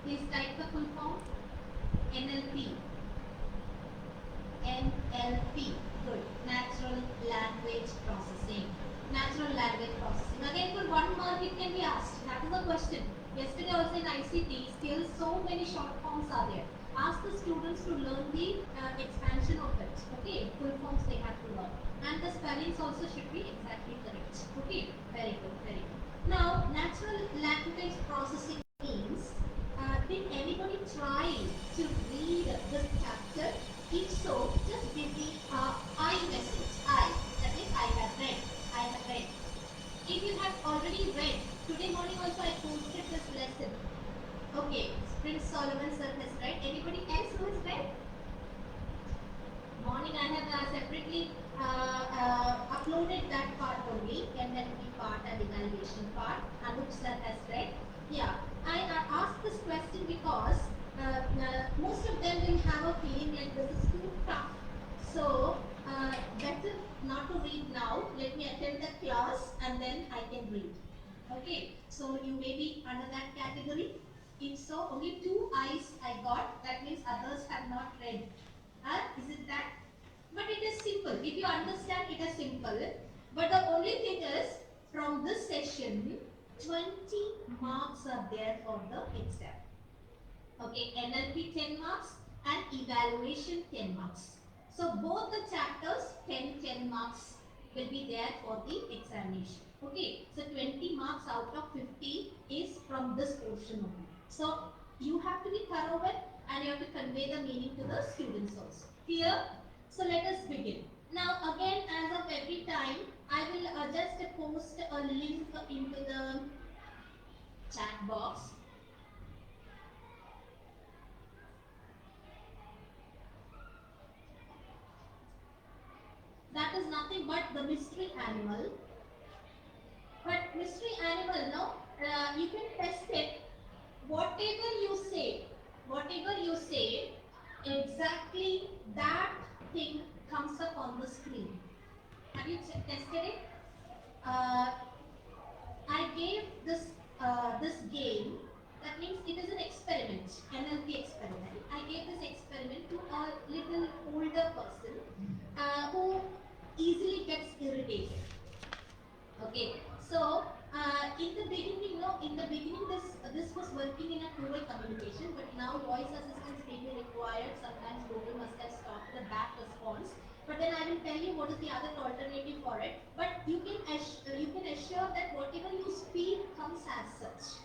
Please type the full form. NLP. NLP. Good. Natural language processing. Natural language processing. Again, for 1 mark, it can be asked. That is the question. Yesterday also in ICT, still so many short forms are there. Ask the students to learn the expansion of it. Okay, full forms they have to learn. And the spellings also should be exactly correct. Okay, very good, very good. Now, natural language processing means, did anybody try to read this chapter? If so, just give me I message. I. That means I have read. I have read. If you have already read, today morning also I posted this lesson. Okay, Prince Solomon sir has read. Anybody else who has read? Morning I have separately uploaded that part only, NLP part and evaluation part. Anup sir has read. Yeah, I asked this question because most of them will have a feeling like this is too tough. So better not to read now. Let me attend the class and then I can read. Okay, so you may be under that category. If so, only 2 eyes I got. That means others have not read. Is it that? But it is simple. If you understand, it is simple. But the only thing is, from this session, 20 marks are there for the exam. Okay, NLP 10 marks and evaluation 10 marks. So both the chapters 10 marks will be there for the examination. Okay, so 20 marks out of 50 is from this portion only. So you have to be thorough with and you have to convey the meaning to the students also. Clear? So let us begin. Now again, as of every time, I will just post a link into the chat box. That is nothing but the mystery animal. But mystery animal, no, you can test it. Whatever you say, exactly that thing comes up on the screen. Have you tested it? I gave this game. That means it is an experiment, NLP experiment. I gave this experiment to a little older person who easily gets irritated. Okay, so in the beginning, this was working in a two-way communication, but now voice assistance may be required. Sometimes Google must have stopped the back response. But then I will tell you what is the other alternative for it. But you can assure that whatever you speak comes as such.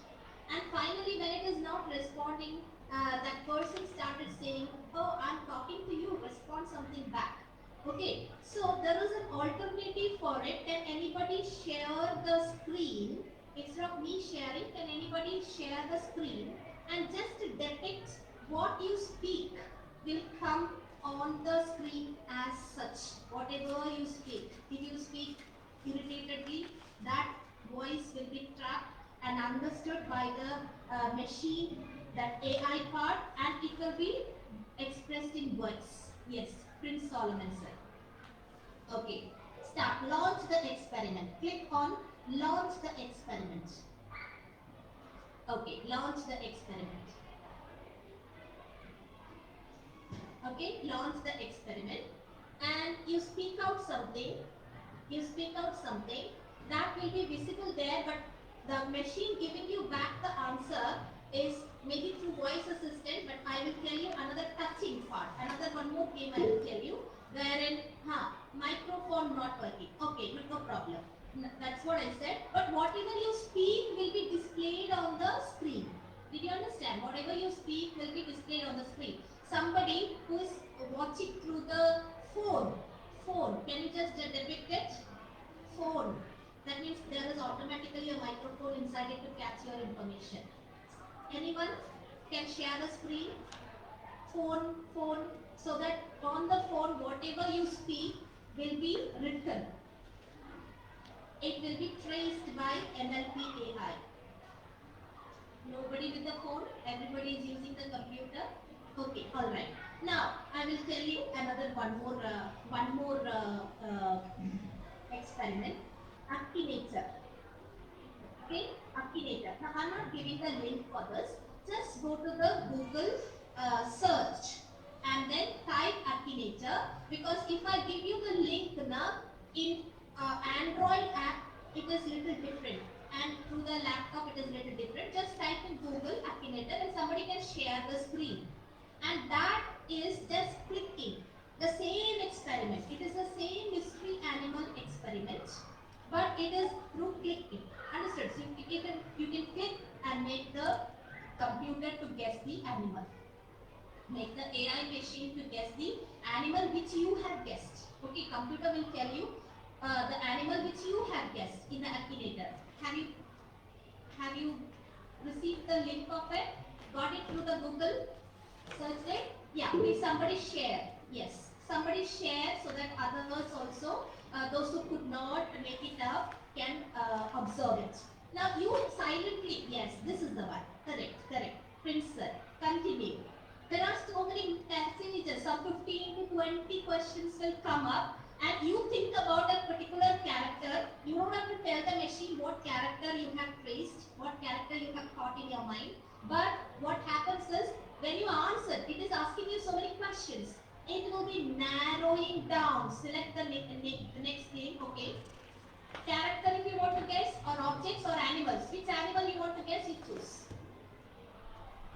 And finally, when it is not responding, that person started saying, "Oh, I'm talking to you. Respond something back." Okay, so there is an alternative for it. Can anybody share the screen? Instead of me sharing, can anybody share the screen and just depict what you speak will come on the screen as such. Whatever you speak. If you speak irritatedly, that voice will be tracked and understood by the machine, that AI part, and it will be expressed in words. Yes, Prince Solomon said. Okay, start. Launch the experiment. Click on launch the experiment. Okay, launch the experiment. Okay, launch the experiment. And you speak out something. You speak out something that will be visible there, but the machine giving you back the answer is maybe through voice assistant, but I will tell you another touching part. Another one more game I will tell you, wherein microphone not working. Okay, no problem. That's what I said. But whatever you speak will be displayed on the screen. Did you understand? Whatever you speak will be displayed on the screen. Somebody who is watching through the phone. Can you just depict it? Phone. That means there is automatically a microphone inside it to catch your information. Anyone can share the screen? Phone, so that on the phone, whatever you speak will be written. It will be traced by NLP AI. Nobody with the phone, everybody is using the computer. Okay, all right. Now I will tell you another one more experiment. Akinator. Okay, Akinator. Now I'm not giving the link for this. just go to the Google search and then type Akinator, because if I give you the link now in Android app, it is little different, and through the laptop it is little different. Just type in Google Akinator and somebody can share the screen, and that is just clicking the same experiment. It is the same mystery animal experiment, but it is through clicking. Understood? So you can click and make the computer to guess the animal. Make the AI machine to guess the animal which you have guessed. Okay, computer will tell you the animal which you have guessed in the Akinator. Have you received the link of it? Got it through the Google search there? Yeah, please somebody share. Yes, somebody share so that others also, those who could not make it up, can observe it. Now you silently, yes, this is the one. Correct. Prince sir, continue. There are so many passages, some 15 to 20 questions will come up, and you think about a particular character. You don't have to tell the machine what character you have traced, what character you have thought in your mind. But what happens is, when you answer, it is asking you so many questions. It will be narrowing down. Select the next name, okay. Character if you want to guess, or objects or animals. Which animal you want to guess, you choose.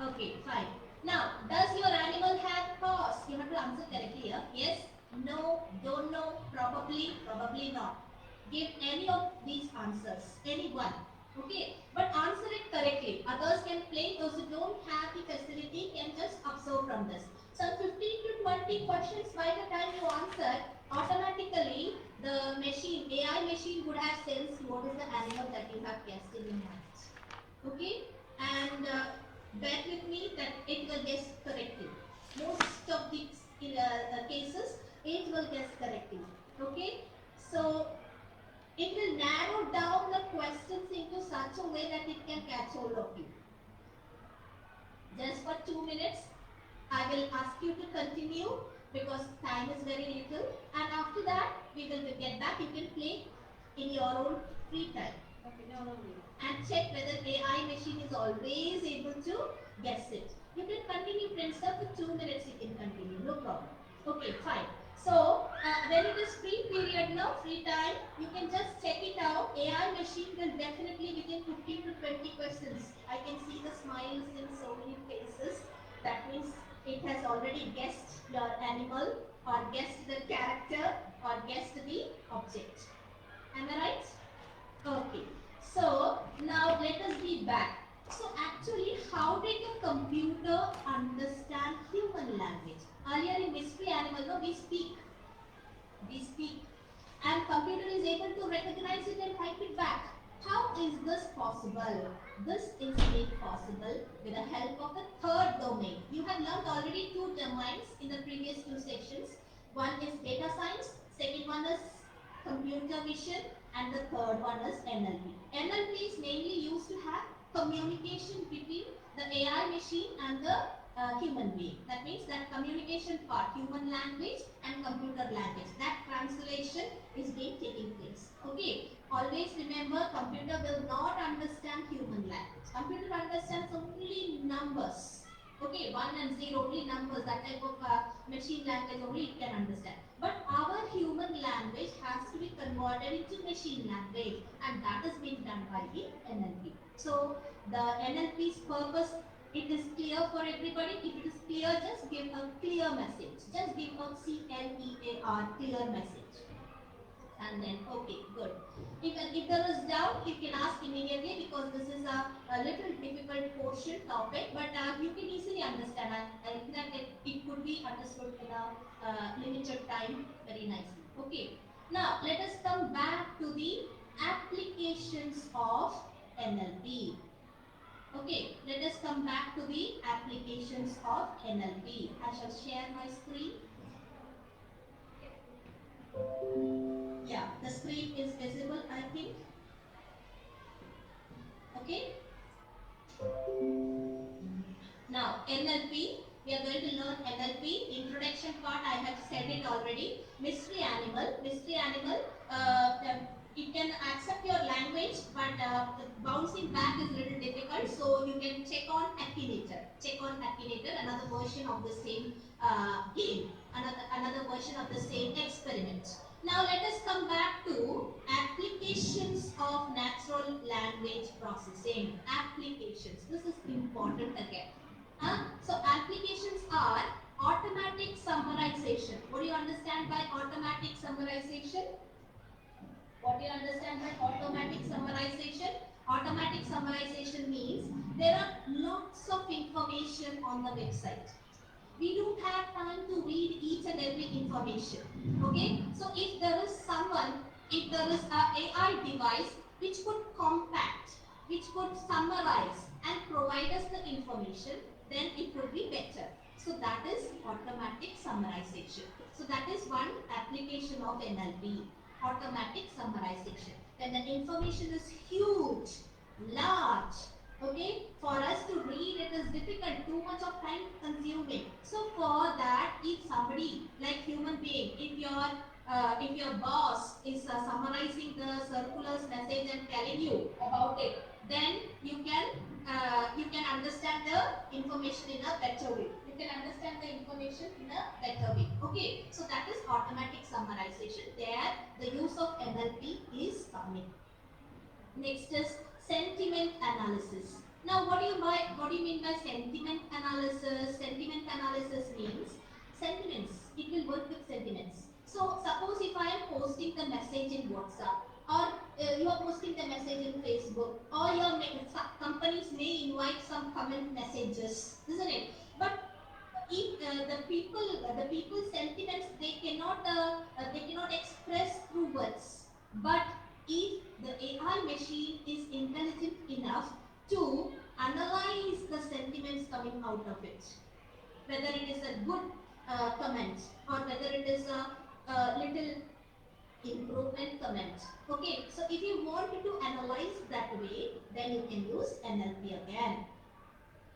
Okay, fine. Now, does your animal have paws? You have to answer correctly here. Yes, no, don't know, probably not. Give any of these answers, any one. Okay, but answer it correctly. Others can play. Those who don't have the facility can just observe from this. So 15 to 20 questions by the time you answer, automatically the machine, AI machine would have sensed what is the animal that you have guessed in your mind. Okay, and bear with me that it will guess correctly. Most of these cases, it will guess correctly. Okay, so it will narrow down the questions into such a way that it can catch hold of you. Just for 2 minutes, I will ask you to continue because time is very little, and after that we will get back. You can play in your own free time. Okay, no. And check whether AI machine is always able to guess it. You can continue, Prince sir, for 2 minutes. You can continue, no problem. Okay, fine. So when it is free period now, free time, you can just check it out. AI machine will definitely within 15 to 20 questions. I can see the smiles in so many faces. That means it has already guessed your animal, or guessed the character, or guessed the object. Am I right? Okay. So now let us be back. So actually, how did the computer understand human language? Earlier in mystery animal, no, we speak, and computer is able to recognize it and type it back. How is this possible? This is made possible with the help of the third domain. You have learned already 2 domains in the previous 2 sections. One is data science, second one is computer vision, and the third one is NLP. NLP is mainly used to have communication between the AI machine and the human being. That means that communication part, human language and computer language, that translation is being taking place. Okay, always remember, computer will not understand human language. Computer understands only numbers. Okay, 1 and 0, only numbers, that type of machine language only it can understand. But our human language has to be converted into machine language, and that is being done by the NLP. So the NLP's purpose, it is clear for everybody. If it is clear, just give a clear message. Just give a CLEAR, clear message. And then, okay, good. If there is doubt, you can ask immediately, because this is a little difficult portion topic, but you can easily understand. I think that it could be understood in a limited time very nicely. Okay. Now, let us come back to the applications of NLP. Okay, let us come back to the applications of NLP. I shall share my screen. Yeah, the screen is visible, I think. Okay. Now, NLP, we are going to learn NLP. Introduction part, I have said it already. Mystery animal, it can accept your language, but bouncing back is a little difficult, so you can check on Akinator. Akinator. Check on Akinator, another version of the same game, another version of the same experiment. Now let us come back to applications of natural language processing. Applications. This is important again. So applications are automatic summarization. What do you understand by automatic summarization? What do you understand by automatic summarization? Automatic summarization means there are lots of information on the website. We don't have time to read each and every information. Okay, so if there is someone, if there is a AI device which could compact, which could summarize and provide us the information, then it would be better. So that is automatic summarization. So that is one application of NLP, automatic summarization. When the information is huge, large, okay, for us to read it is difficult, too much of time consuming. So for that, if somebody like human being, if your boss is summarizing the circular's message and telling you about it, then you can understand the information in a better way. You can understand the information in a better way. Okay, so that is automatic summarization. There, the use of NLP is coming. Next is sentiment analysis. Now, what do you mean by sentiment analysis? Sentiment analysis means sentiments. It will work with sentiments. So, suppose if I am posting the message in WhatsApp, or you are posting the message in Facebook, or your companies may invite some comment messages, isn't it? But if the people's sentiments they cannot express through words, but if the AI machine is intelligent enough to analyze the sentiments coming out of it, whether it is a good comment or whether it is a little improvement comment. Okay, so if you want to analyze that way, then you can use NLP again.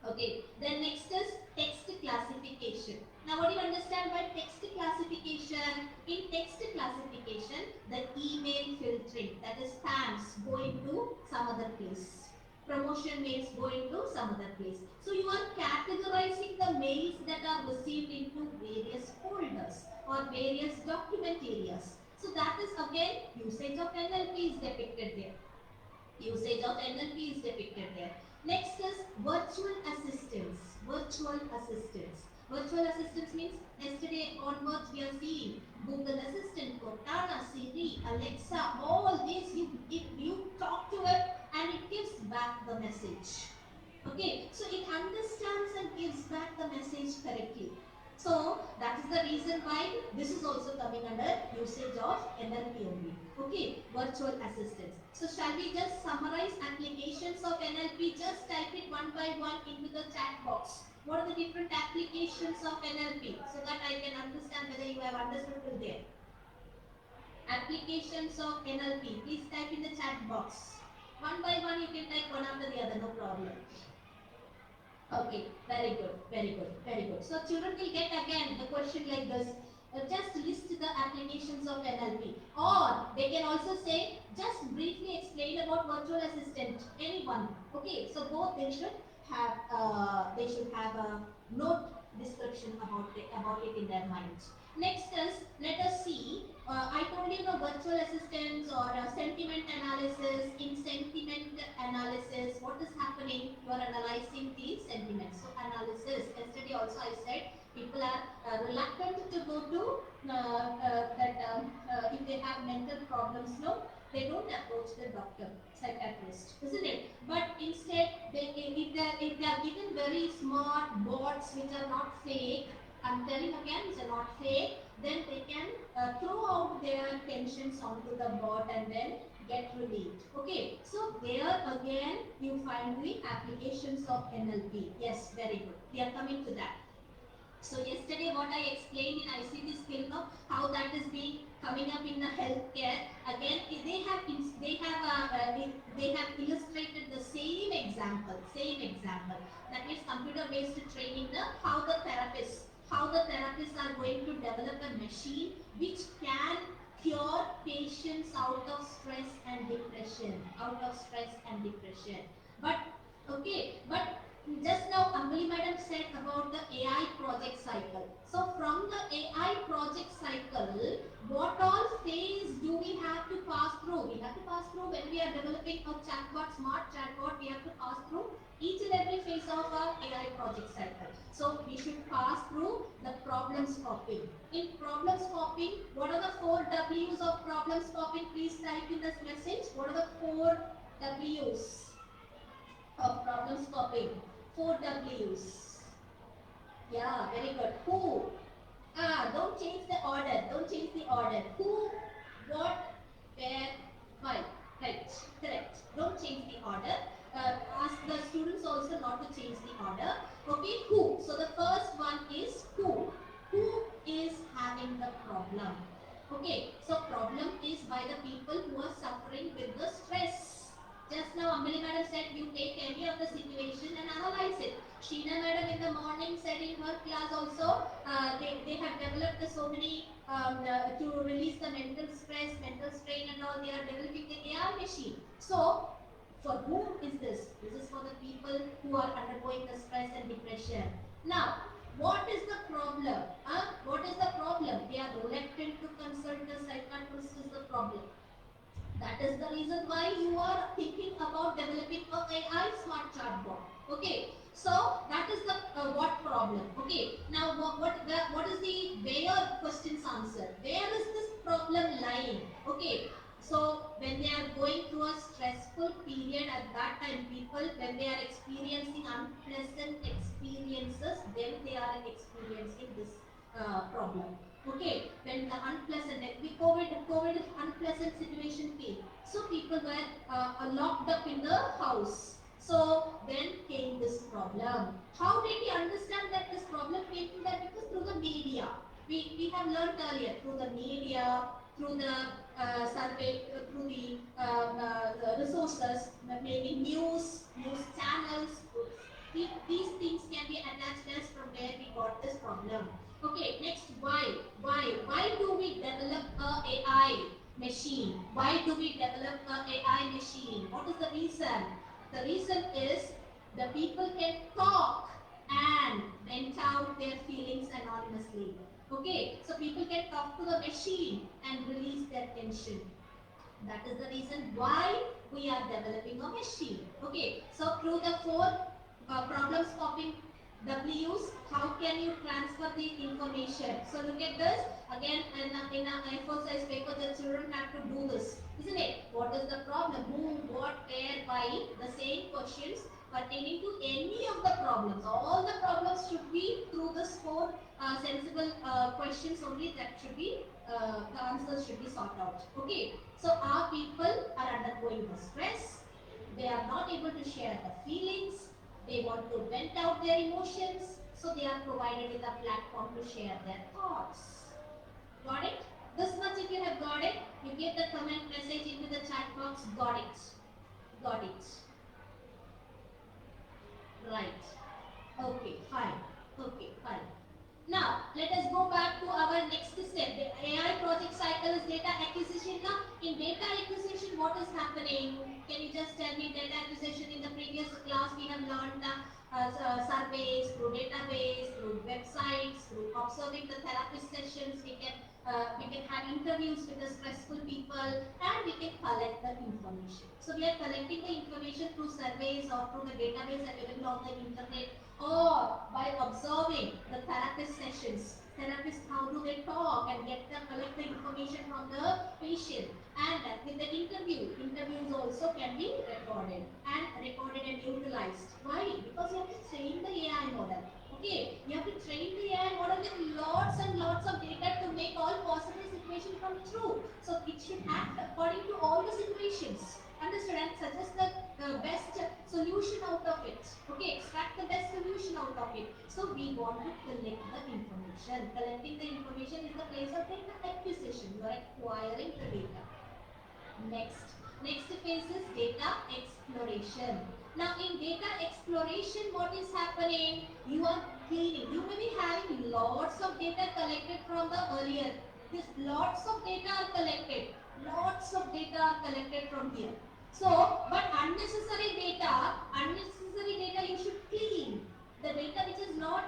Okay, then next is text classification. Now, what do you understand by text classification? In text classification, the email filtering, that is spams, go into some other place. Promotion mails go into some other place. So, you are categorizing the mails that are received into various folders or various document areas. So, that is again usage of NLP is depicted there. Usage of NLP is depicted there. Next is virtual assistants. Virtual assistants. Virtual assistants means yesterday onwards we are seeing Google Assistant, Cortana, Siri, Alexa, all these you talk to it and it gives back the message. Okay, so it understands and gives back the message correctly. So that is the reason why this is also coming under usage of NLP only. Okay, virtual assistants. So shall we just summarize applications of NLP? Just type it one by one into the chat box. What are the different applications of NLP so that I can understand whether you have understood till there. Applications of NLP. Please type in the chat box. One by one you can type one after the other, no problem. Okay, very good, very good, very good. So children will get again the question like this. Just list the applications of NLP, or they can also say just briefly explain about virtual assistant. Anyone, okay? So both they should have a note description about it in their minds. Next is let us see. I told you the virtual assistants or sentiment analysis. In sentiment analysis, what is happening? You are analyzing the sentiments. So analysis. Yesterday also I said people are reluctant to go to if they have mental problems. No, they don't approach the doctor, psychiatrist, isn't it? But instead, if they are given very smart bots which are not fake, I'm telling again, which are not fake, then they can throw out their tensions onto the bot and then get relieved. Okay, so there again you find the applications of NLP. Yes, very good. We are coming to that. So yesterday what I explained in ICT skill now, how that is being coming up in the healthcare. Again, they have illustrated the same example. That means computer-based training. How the therapists are going to develop a machine which can cure patients out of stress and depression. But okay, but just now Ambali about the AI project cycle. So from the AI project cycle, what all phase do we have to pass through? We have to pass through when we are developing a chatbot, smart chatbot, we have to pass through each and every phase of our AI project cycle. So we should pass through the problem scoping. In problem scoping, what are the 4 W's of problem scoping? Please type in this message. What are the 4 W's of problem scoping? 4 W's. Yeah, very good. Who? Don't change the order. Don't change the order. Who, what, where, why. Right, correct. Don't change the order. Ask the students also not to change the order. Okay, who? So the first one is who. Who is having the problem? Okay, so problem is by the people who are suffering with the stress. Just now Ambali madam said you take any of the situation and analyze it. Sheena madam in the morning said in her class also, they have developed so many to release the mental stress, mental strain and all. They are developing the AI machine. So for whom is this? This is for the people who are undergoing the stress and depression. Now, what is the problem? What is the problem? They are reluctant to consult the psychiatrist is the problem. That is the reason why you are thinking about developing a AI smart chatbot. Okay, so that is the what problem. Okay, now what is the where questions answer? Where is this problem lying? Okay, so when they are going through a stressful period at that time, people when they are experiencing unpleasant experiences, then they are experiencing this problem. Okay, when the unpleasant, COVID unpleasant situation came, so people were locked up in the house. So then came this problem. How did we understand that this problem came to that? Because through the media. We have learned earlier through the media, through the survey, through the resources, maybe news channels. These things can be attached as from where we got this problem. Okay, next, why? Why do we develop a AI machine? Why do we develop a AI machine? What is the reason? The reason is the people can talk and vent out their feelings anonymously. Okay, so people can talk to the machine and release their tension. That is the reason why we are developing a machine. Okay, so through the 4 problem solving W's, how can you transfer the information? So look at this again in a A4 size paper. The children have to do this, isn't it? What is the problem? Who, what, where, why? The same questions pertaining to any of the problems. All the problems should be through this 4 sensible questions only. That should be the answers should be sought out. Okay. So our people are undergoing the stress. They are not able to share the feelings. They want to vent out their emotions. So they are provided with a platform to share their thoughts. Got it? This much if you have got it, you give the comment message into the chat box. Got it. Got it. Right. Okay, fine. Okay, fine. Now, let us go back to our next step. The AI project cycle is data acquisition. Now, in data acquisition, what is happening? Can you just tell me data acquisition? In the previous class, we have learned surveys, through database, through websites, through observing the therapist sessions. We can have interviews with the stressful people, and we can collect the information. So we are collecting the information through surveys or through the database available on the internet, or by observing the therapist sessions. Therapists, how do they talk and collect the information from the patient. And with the interviews also can be recorded and utilized. Why? Because you have to train the AI model. Okay, you have to train the AI model with lots and lots of data to make all possible situations come true. So it should act according to all the situations. Understood? And suggest the best solution out of it. Okay, extract the best solution out of it. So we want to collect the information. Collecting the information is the place of data acquisition. You are acquiring the data. Next phase is data exploration. Now in data exploration, what is happening? You are cleaning. You may be having lots of data collected from the earlier. Lots of data are collected. Lots of data are collected from here. So, but unnecessary data you should clean. The data which is not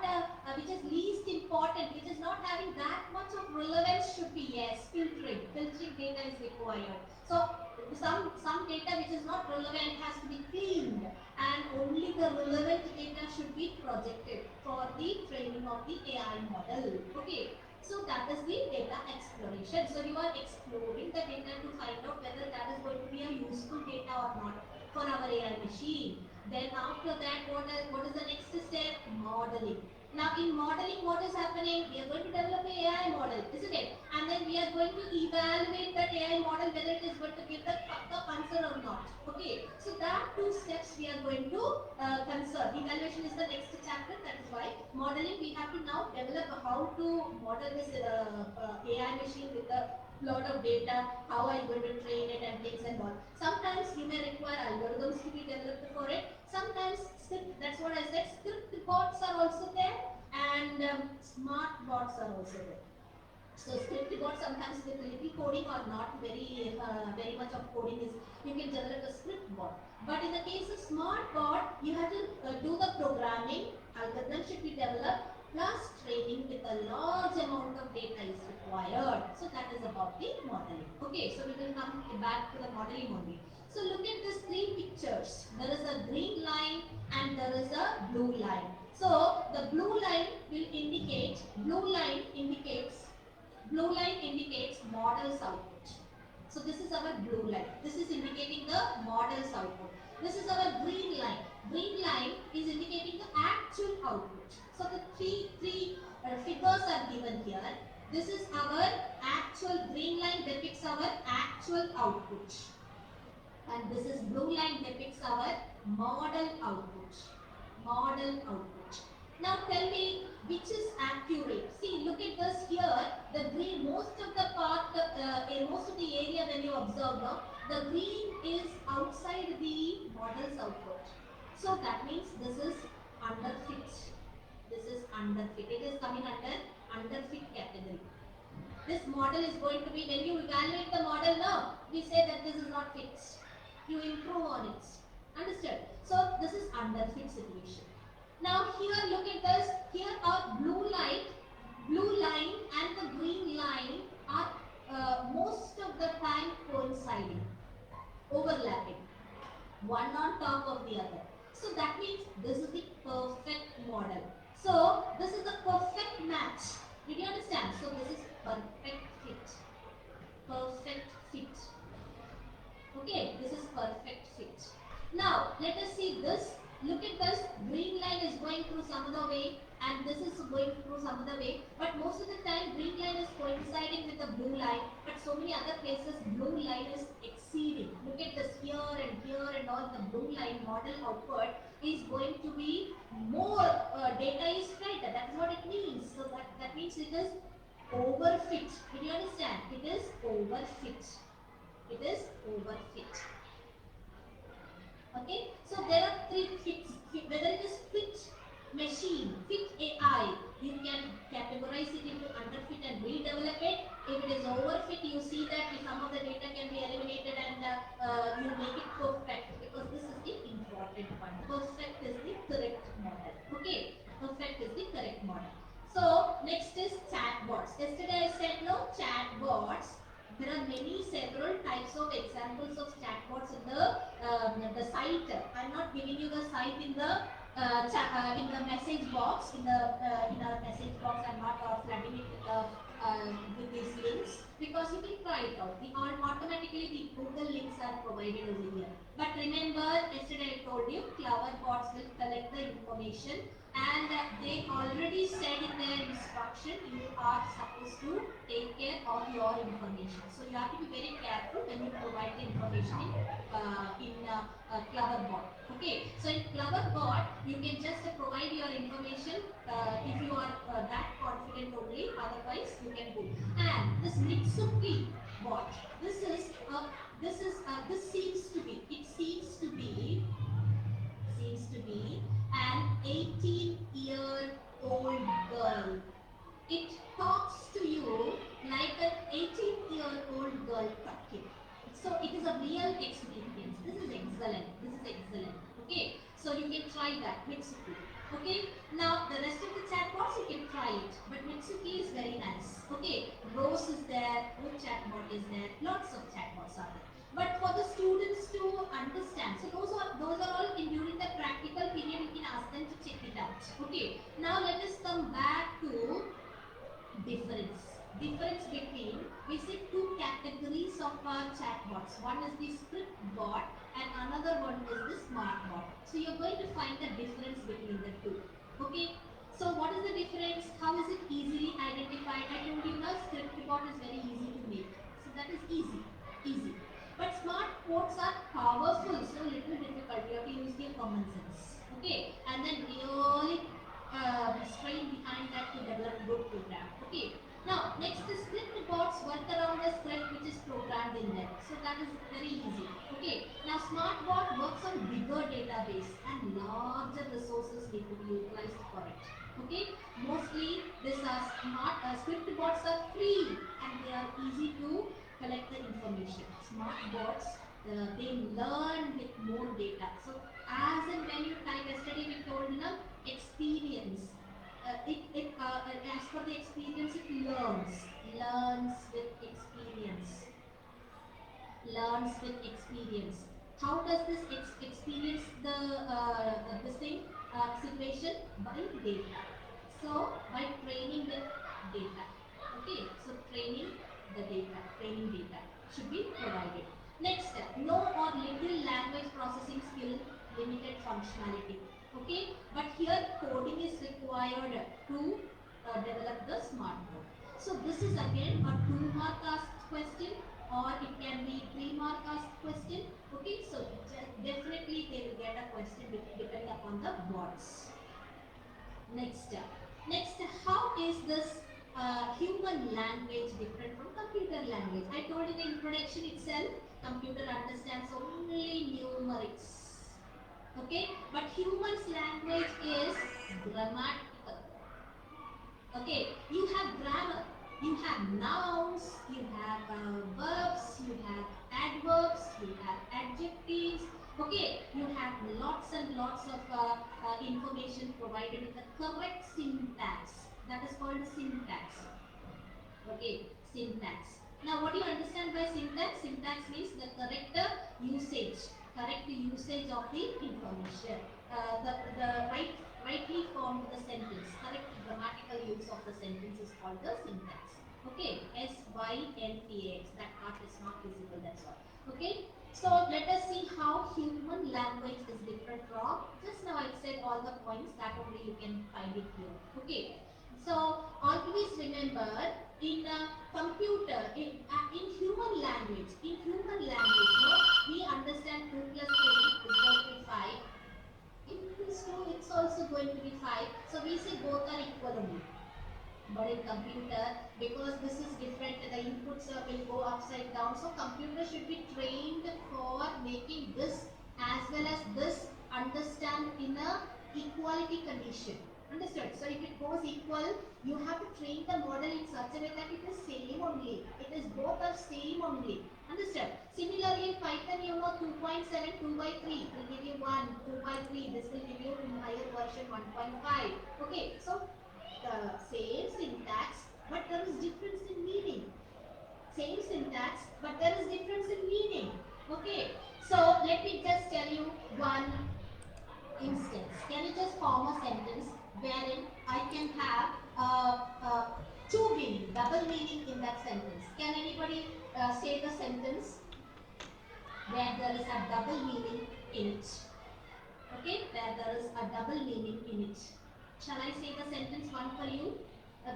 which is least important, which is not having that much of relevance should be yes, filtering. Filtering data is required. So some data which is not relevant has to be cleaned, and only the relevant data should be projected for the training of the AI model. Okay. So that is the data exploration. So you are exploring the data to find out whether that is going to be a useful data or not for our AI machine. Then after that, what is the next step? Modeling. Now in modeling, what is happening? We are going to develop an AI model, isn't it? And then we are going to evaluate that AI model whether it is going to give the answer or not. Okay. So that two steps we are going to consider. Evaluation is the next chapter. That is why modeling we have to now develop how to model this AI machine with a lot of data, how are you going to train it and things and all. Sometimes you may require algorithms to be developed for it. Sometimes script, that's what I said, script bots are also there, and smart bots are also there. So script bots sometimes with little coding or not very much of coding is, you can develop a script bot. But in the case of smart bot, you have to do the programming, algorithm should be developed, plus training with a large amount of data is required. So that is about the modeling. Okay, so we will come back to the modeling only. So look at these three pictures. There is a green line and there is a blue line. So the blue line indicates model's output. So this is our blue line. This is indicating the model's output. This is our green line. Green line is indicating the actual output. So the three figures are given here. This is our actual, green line depicts our actual output. And this is blue line depicts our model output. Model output. Now tell me which is accurate. See, look at this here. The green, most of the part, most of the area when you observe now, the green is outside the model's output. So that means this is underfit. This is underfit. It is coming under underfit category. This model is going to be, when you evaluate the model now, we say that this is not fit. You improve on it. Understood? So this is underfit situation. Now here look at this. Here are blue line and the green line are most of the time coinciding, overlapping, one on top of the other. So that means this is the perfect model. So this is the perfect match. Did you understand? So this is perfect fit. Perfect fit. Okay, this is perfect fit. Now let us see this. Look at this. Green line is going through some other way and this is going through some other way. But most of the time green line is coinciding with the blue line. But so many other places blue line is exceeding. Look at this here and all. The blue line model output is going to be more data is fed. That's what it means. So that means it is overfit. Did you understand? It is overfit. It is overfit. Okay, so there are three fits. Whether it is fit machine, fit AI, you can categorize it into underfit and redevelop it. If it is overfit, you see that some of the data can be eliminated and you make it perfect, because this is the important one. Perfect is the correct model. Okay, perfect is the correct model. So next is chatbots. Yesterday I said no, chatbots. There are several types of examples of chatbots in the site. I'm not giving you the site in the message box. In our message box, I'm not flooding it with these links, because you can try it out. Automatically the Google links are provided over here. But remember, yesterday I told you, Cleverbots will collect the information, and they already said in their instruction you are supposed to take care of your information. So you have to be very careful when you provide the information in Cleverbot. Okay, so in Cleverbot you can just provide your information if you are that confident only. Otherwise you can go. And this Mitsuki bot, this seems to be an 18-year-old girl. It talks to you like an 18-year-old girl talking. So it is a real experience. This is excellent. Okay, so you can try that. Mitsuki. Okay, now the rest of the chatbots you can try it, but Mitsuki is very nice. Okay, Rose is there, good chatbot is there, lots of chatbots are there. But for the students to understand, so those are all in during the practical period you can ask them to check it out. Okay, now let us come back to difference between, we see two categories of chatbots. One is the script bot and another one is the smart bot. So you're going to find the difference between the two. Okay, so what is the difference? How is it easily identified? I told you now script bot is very easy to make, so that is easy, but smart bots are powerful, so little difficult. You have to use your common sense. Okay, and then really strain behind that to develop good program. Okay. Now, next the script bots work around the script which is programmed in there. So that is very easy. Okay. Now, smart bot works on bigger database and larger resources need to be utilized for it. Okay. Mostly, these are smart script bots are free and they are easy to collect the information. Smart bots they learn with more data. So as and when you type, yesterday we told experience. As per the experience, it learns with experience, learns with experience. How does this experience the this thing situation? By data. So by training with data. Okay, so training data should be provided. Next step, no or little language processing skill, limited functionality. Okay, but here coding is required to develop the smart board. So this is again a 2-mark asked question or it can be 3-mark asked question. Okay, so definitely they will get a question depending upon the boards. Next, how is this human language different from computer language? I told in the introduction itself, computer understands only numerics. Okay, but human's language is grammatical. Okay, you have grammar, you have nouns, you have verbs, you have adverbs, you have adjectives. Okay, you have lots and lots of information provided with the correct syntax. That is called syntax. Okay, syntax. Now, what do you understand by syntax? Syntax means the correct usage of the information. The rightly formed the sentence, correct grammatical use of the sentence is called the syntax. Okay, syntax. That part is not visible. That's all. Okay. So let us see how human language is different from. Just now I said all the points that only you can find it here. Okay. So always remember in computer, in human language, no, we understand 2 plus 3 is going to be 5. In this 2, it's also going to be 5. So we say both are equal only. But in computer, because this is different, the inputs will go upside down. So computer should be trained for making this as well as this understand in a equality condition. Understood? So if it goes equal, you have to train the model in such a way that it is same only. It is both are same only. Understood? Similarly, in Python, you know 2.7, 2 by 3 will give you 1, 2 by 3. This will give you in higher version 1.5. Okay, so the same syntax, but there is difference in meaning. Same syntax, but there is difference in meaning. Okay, so let me just tell you one instance. Can you just form a sentence wherein I can have two meaning, double meaning in that sentence? Can anybody say the sentence where there is a double meaning in it? Okay, where there is a double meaning in it. Shall I say the sentence one for you?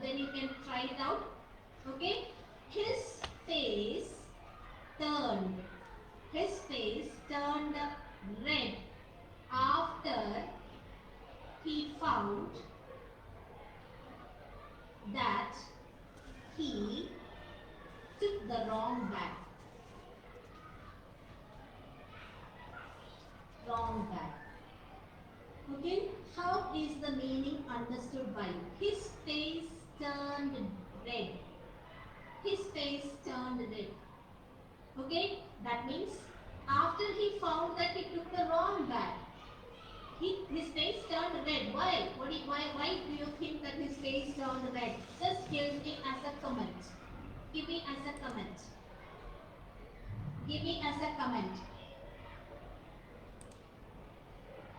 Then you can try it out. Okay, his face turned, red after he found that he took the wrong bag. Okay, how is the meaning understood by you? His face turned red. Okay, that means after he found that he took the wrong bag, his face turned red. Why do you think that his face turned red? Just give me as a comment. Give me as a comment. Give me as a comment.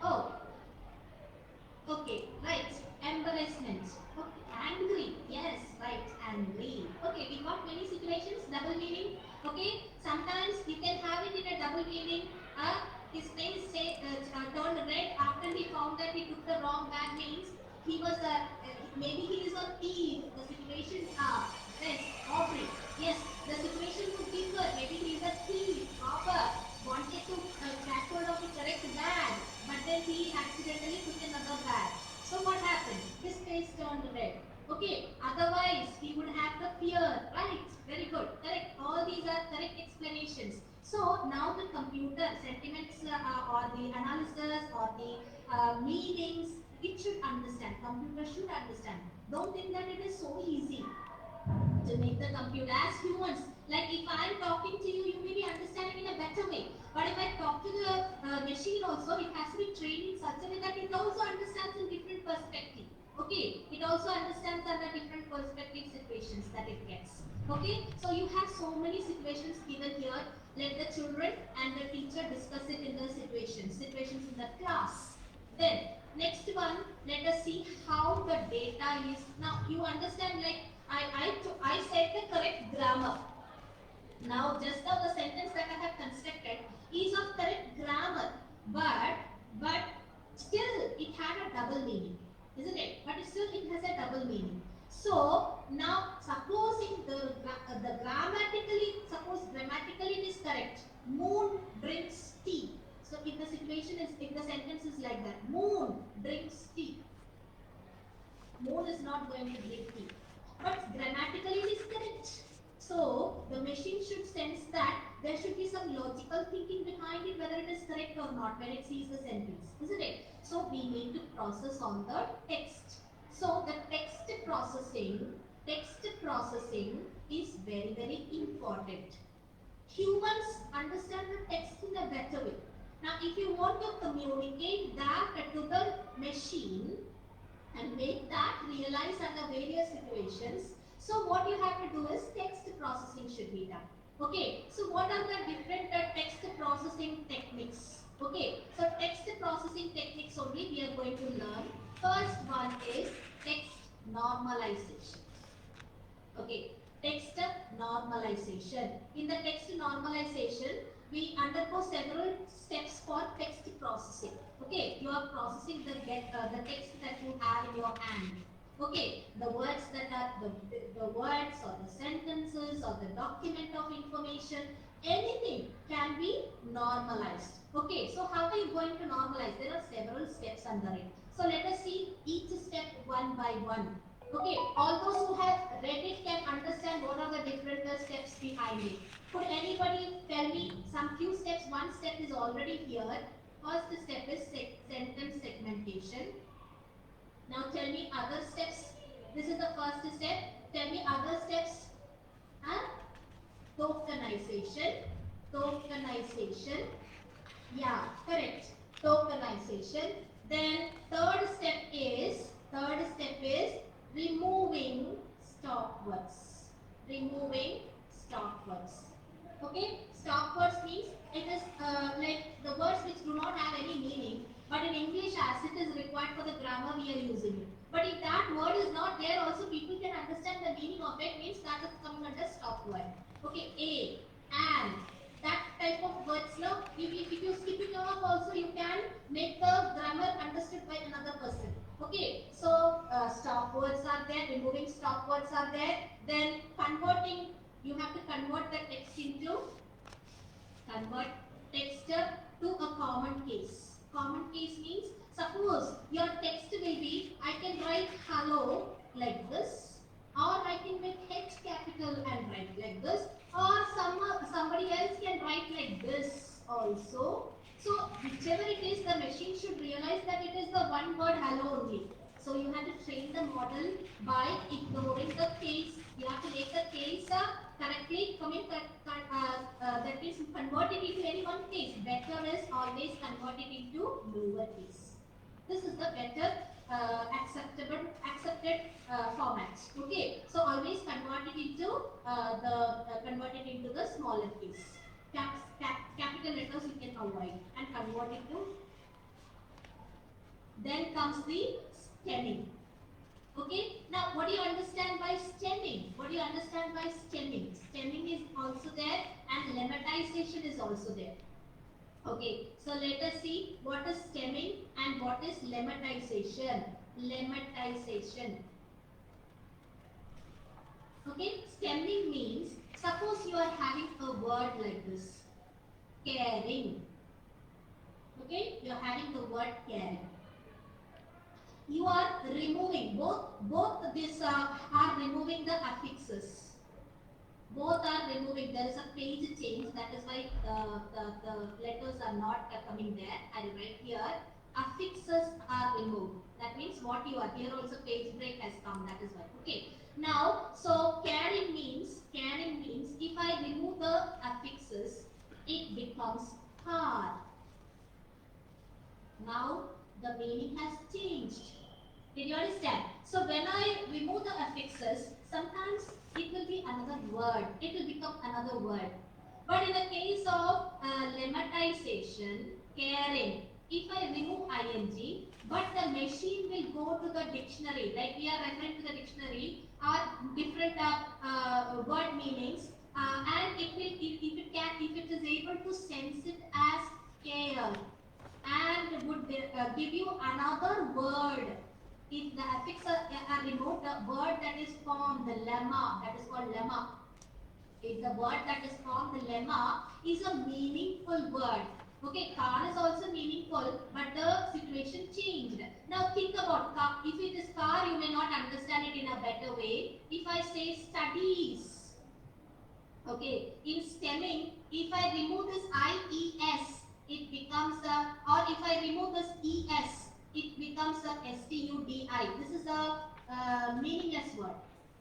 Oh, okay, right. Embarrassment. Okay, angry. Yes, right. Angry. Okay, we got many situations. Double meaning. Okay, sometimes you can have it in a double meaning. His face turned red after he found that he took the wrong bag. Means he was maybe he is a thief. The situation. Yes, robbery. Yes, the situation would differ. Maybe he is a thief, robber, wanted to catch hold of the correct bag, but then he accidentally took another bag. So what happened? His face turned red. Okay, otherwise he would have the fear, right? Very good, correct. All these are correct explanations. So now the computer sentiments or the analysis or the meanings, it should understand. Computer should understand. Don't think that it is so easy to make the computer as humans. Like if I am talking to you, you may be understanding in a better way. But if I talk to the machine also, it has to be trained in such a way that it also understands in different perspective. Okay, it also understands under different perspective situations that it gets. Okay, so you have so many situations given here. Let the children and the teacher discuss it in the situations in the class. Then next one, let us see how the data is. Now you understand, like I said the correct grammar. Now just now the sentence that I have constructed is of correct grammar, but still it had a double meaning, isn't it? But still it has a double meaning. So now supposing the grammatically, suppose grammatically it is correct. Moon drinks tea. So if the situation is, if the sentence is like that, moon drinks tea. Moon is not going to drink tea. But grammatically it is correct. So the machine should sense that there should be some logical thinking behind it, whether it is correct or not when it sees the sentence, isn't it? So we need to process on the text. So the text processing is very, very important. Humans understand the text in a better way. Now if you want to communicate that to the machine and make that realize under various situations, so what you have to do is text processing should be done. Okay, so what are the different text processing techniques? Okay, so text processing techniques only we are going to learn. First one is text normalization. Okay, text normalization. In the text normalization, we undergo several steps for text processing. Okay, you are processing the text that you have in your hand. Okay, the words that are the words or the sentences or the document of information, anything can be normalized. Okay, so how are you going to normalize? There are several steps under it. So let us see each step one by one. Okay, all those who have read it can understand what are the different steps behind it. Could anybody tell me some few steps? One step is already here. First step is sentence segmentation. Now tell me other steps. This is the first step. Tell me other steps. Huh? Tokenization. Tokenization. Yeah, correct. Tokenization. Then third step is removing stop words. Removing stop words. Okay, stop words means it is like the words which do not have any meaning, but in English as it is required for the grammar we are using it. But if that word is not there, also people can understand the meaning of it, means that is coming under stop word. Okay, a, and, that type of words. Now if you skip it off also, you can make the grammar understood by another person. Okay, so stop words are there, removing stop words are there, then converting, you have to convert the text into, convert text to a common case. Common case means, suppose your text will be, I can write hello like this, or I can make H capital and write like this, or somebody else can write like this also. So whichever it is, the machine should realize that it is the one word hello only. So you have to train the model by ignoring the case. You have to make the case correctly, that means convert it into any one case. Better is always convert it into lower case. This is the better accepted format. Okay, so always convert it into the smaller case. Capital letters you can avoid and convert it to. Then comes the stemming. Okay, now what do you understand by stemming? What do you understand by stemming? Stemming is also there and lemmatization is also there. Okay, so let us see what is stemming and what is lemmatization. Lemmatization. Okay, stemming means, suppose you are having a word like this, caring. Okay, you are having the word caring. You are removing both this are removing the affixes. Both are removing. There is a page change. That is why the letters are not coming there. I write here. Affixes are removed. That means what you are here also page break has come. That is why. Okay. Now, so caring means if I remove the affixes, it becomes car. Now the meaning has changed. Did you understand? So when I remove the affixes, sometimes it will be another word. It will become another word. But in the case of lemmatization, caring, if I remove ing, but the machine will go to the dictionary, like we are referring to the dictionary, or different word meanings, and if it is able to sense it as care, and would give you another word. If the affix are removed, the word that is formed, the lemma, that is called lemma. If the word that is formed, the lemma, is a meaningful word. Okay, car is also meaningful, but the situation changed. Now think about car. If it is car, you may not understand it in a better way. If I say studies, okay, in stemming, if I remove this IES, it becomes a, or if I remove this ES, it becomes a STUDI. This is a meaningless word.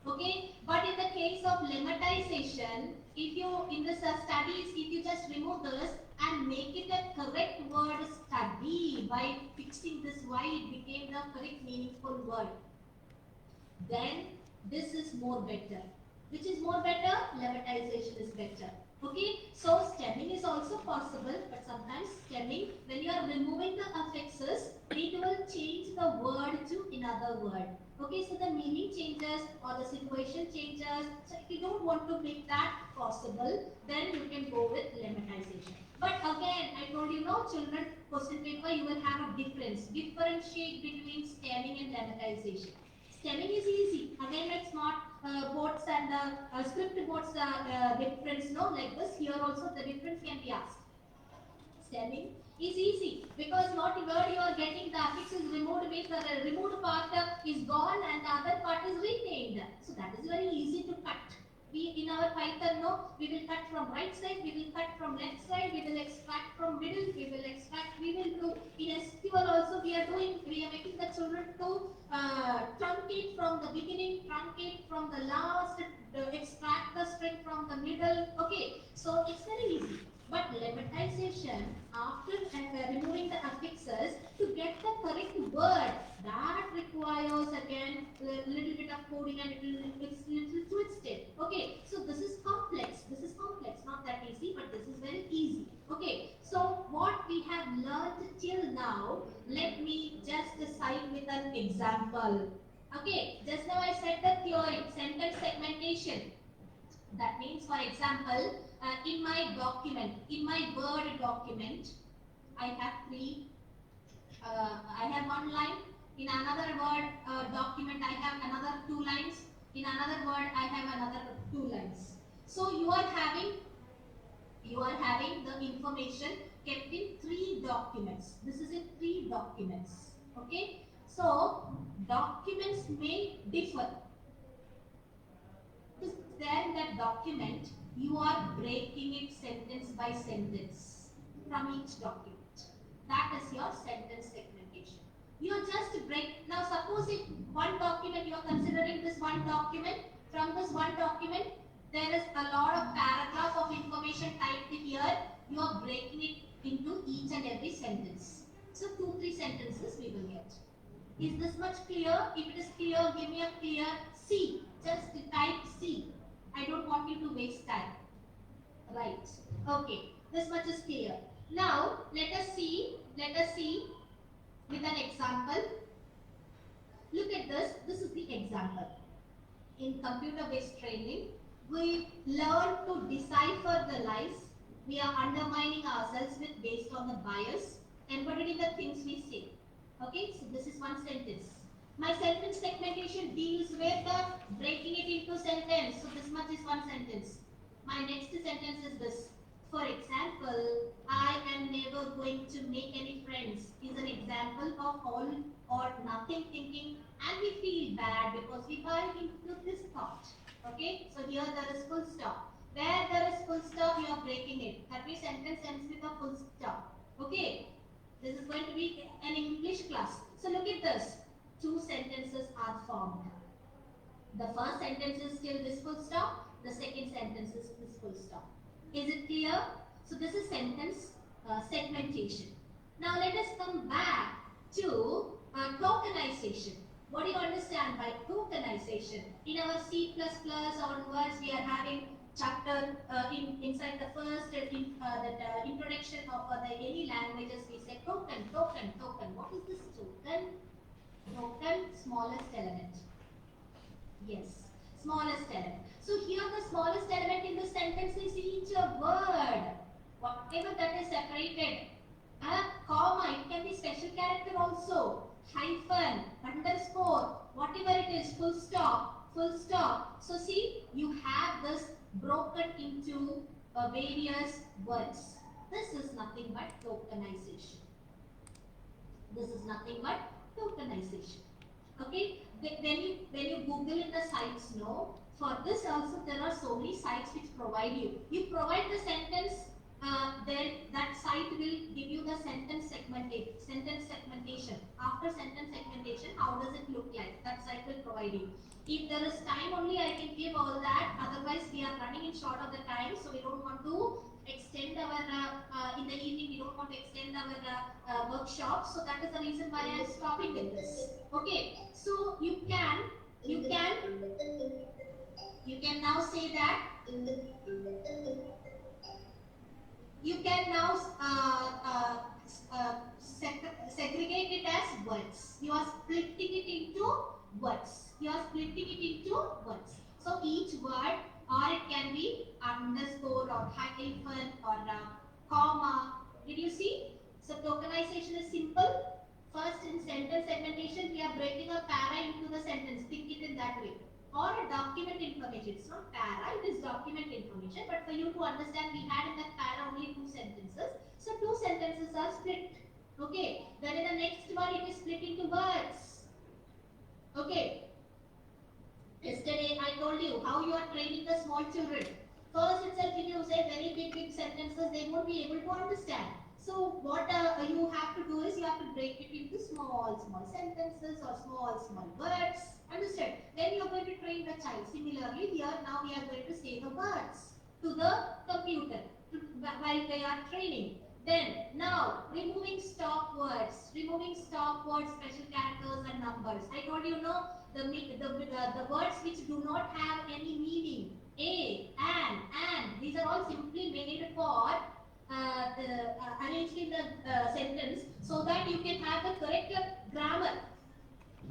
Okay, but in the case of lemmatization, if you in this studies, if you just remove this and make it a correct word study by fixing this Y, it became the correct meaningful word. Then this is more better. Which is more better? Lemmatization is better. Okay, so stemming is also possible, but sometimes stemming, when you are removing the affixes, it will change the word to another word. Okay, so the meaning changes or the situation changes. So if you don't want to make that possible, then you can go with lemmatization. But again, I told you, no, children, question paper, you will have a differentiate between stemming and lemmatization. Stemming is easy. Again, it's not boards and script boards difference, no, like this. Here also the difference can be asked. Stemming is easy because what word you are getting, the affix is removed, means the removed part is gone and the other part is retained. So that is very easy to cut. We in our Python, no, we will cut from right side, we will cut from left side, we will extract from middle, we will do in SQL also we are making the children to truncate from the beginning, truncate from the last, extract the string from the middle. Okay, so it's very easy. But lemmatization, after removing the affixes, to get the correct word, that requires again a little bit of coding and it's little twisted. Okay, so this is complex. Not that easy, but this is very easy. Okay, so what we have learned till now, let me just cite with an example. Okay, just now I said the theory, sentence segmentation. That means, for example, in my document, in my Word document, I have I have one line. In another Word document, I have another 2 lines. In another Word, I have another 2 lines. So you are having the information kept in 3 documents. This is in 3 documents. Okay. So documents may differ. There in that document, you are breaking it sentence by sentence from each document. That is your sentence segmentation. You are just now suppose if one document, you are considering this one document, from this one document, there is a lot of paragraph of information typed here, you are breaking it into each and every sentence. So 2-3 sentences we will get. Is this much clear? If it is clear, give me a clear C. Just type C. I don't want you to waste time. Right. Okay. This much is clear. Now let us see. Let us see with an example. Look at this. This is the example. In computer-based training, we learn to decipher the lies. We are undermining ourselves with based on the bias embedded in the things we say. Okay, so this is one sentence. My sentence segmentation deals with breaking it into sentence. So this much is one sentence. My next sentence is this. For example, I am never going to make any friends is an example of all or nothing thinking, and we feel bad because we buy into this thought. Okay, so here there is full stop. Where there is full stop, you are breaking it. Every sentence ends with a full stop. Okay, this is going to be an English class. So look at this. Two sentences are formed. The first sentence is still this full stop. The second sentence is this full stop. Is it clear? So this is sentence segmentation. Now let us come back to tokenization. What do you understand by tokenization? In our C++ onwards, we are having chapter inside the first introduction of any languages. We say token. What is this token? Token, smallest element. Yes, smallest element. So here the smallest element in the sentence is each a word. Whatever that is separated. Comma, it can be special character also. Hyphen, underscore, whatever it is, full stop. So see, you have this broken into various words. This is nothing but tokenization. Okay, when you Google in the sites, no, for this also there are so many sites which provide you. You provide the sentence, then that site will give you the sentence segmentation. After sentence segmentation, how does it look like? That site will provide you. If there is time only, I can give all that. Otherwise, we are running in short of the time, so we don't want to extend our in the evening. We don't want to extend our workshop. So that is the reason why I am stopping with this. Okay. So you can now say that you can now segregate it as words. You are splitting it into words. So each word, or it can be underscore or hyphen or comma. Did you see? So tokenization is simple. First, in sentence segmentation, we are breaking a para into the sentence. Think it in that way. Or a document information. It's not para, it is document information. But for you to understand, we had in that para only two sentences. So two sentences are split. Okay. Then in the next one, it is split into words. Okay. Yesterday, I told you how you are training the small children. First itself, if you say very big sentences, they won't be able to understand. So what you have to do is you have to break it into small sentences or small words. Understand? Then you are going to train the child. Similarly, here now we are going to say the words to the computer while they are training. Then now removing stop words, special characters and numbers. I told you no, the words which do not have any meaning. A, and these are all simply made for arranged in the sentence so that you can have the correct grammar.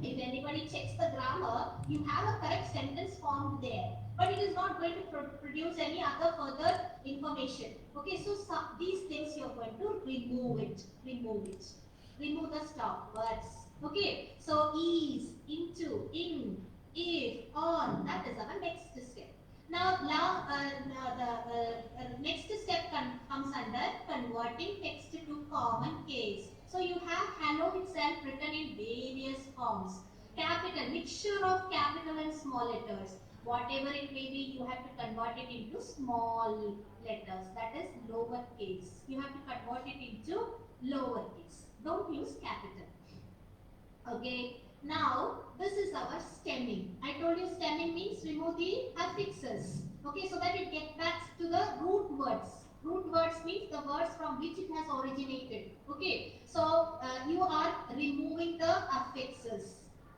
If anybody checks the grammar, you have a correct sentence formed there. But it is not going to produce any other further information. Okay, so these things you are going to remove it. Remove the stop words. Okay, so is, into, in, if, on. That is our next step. Now, the next step comes under converting text to common case. So you have hello itself written in various forms. Capital, mixture of capital and small letters. Whatever it may be, you have to convert it into small letters. That is lowercase. You have to convert it into lowercase. Don't use capital. Okay. Now, this is our stemming. I told you stemming means remove the affixes. Okay, so that it gets back to the root words. Root words means the words from which it has originated. Okay, so you are removing the affixes.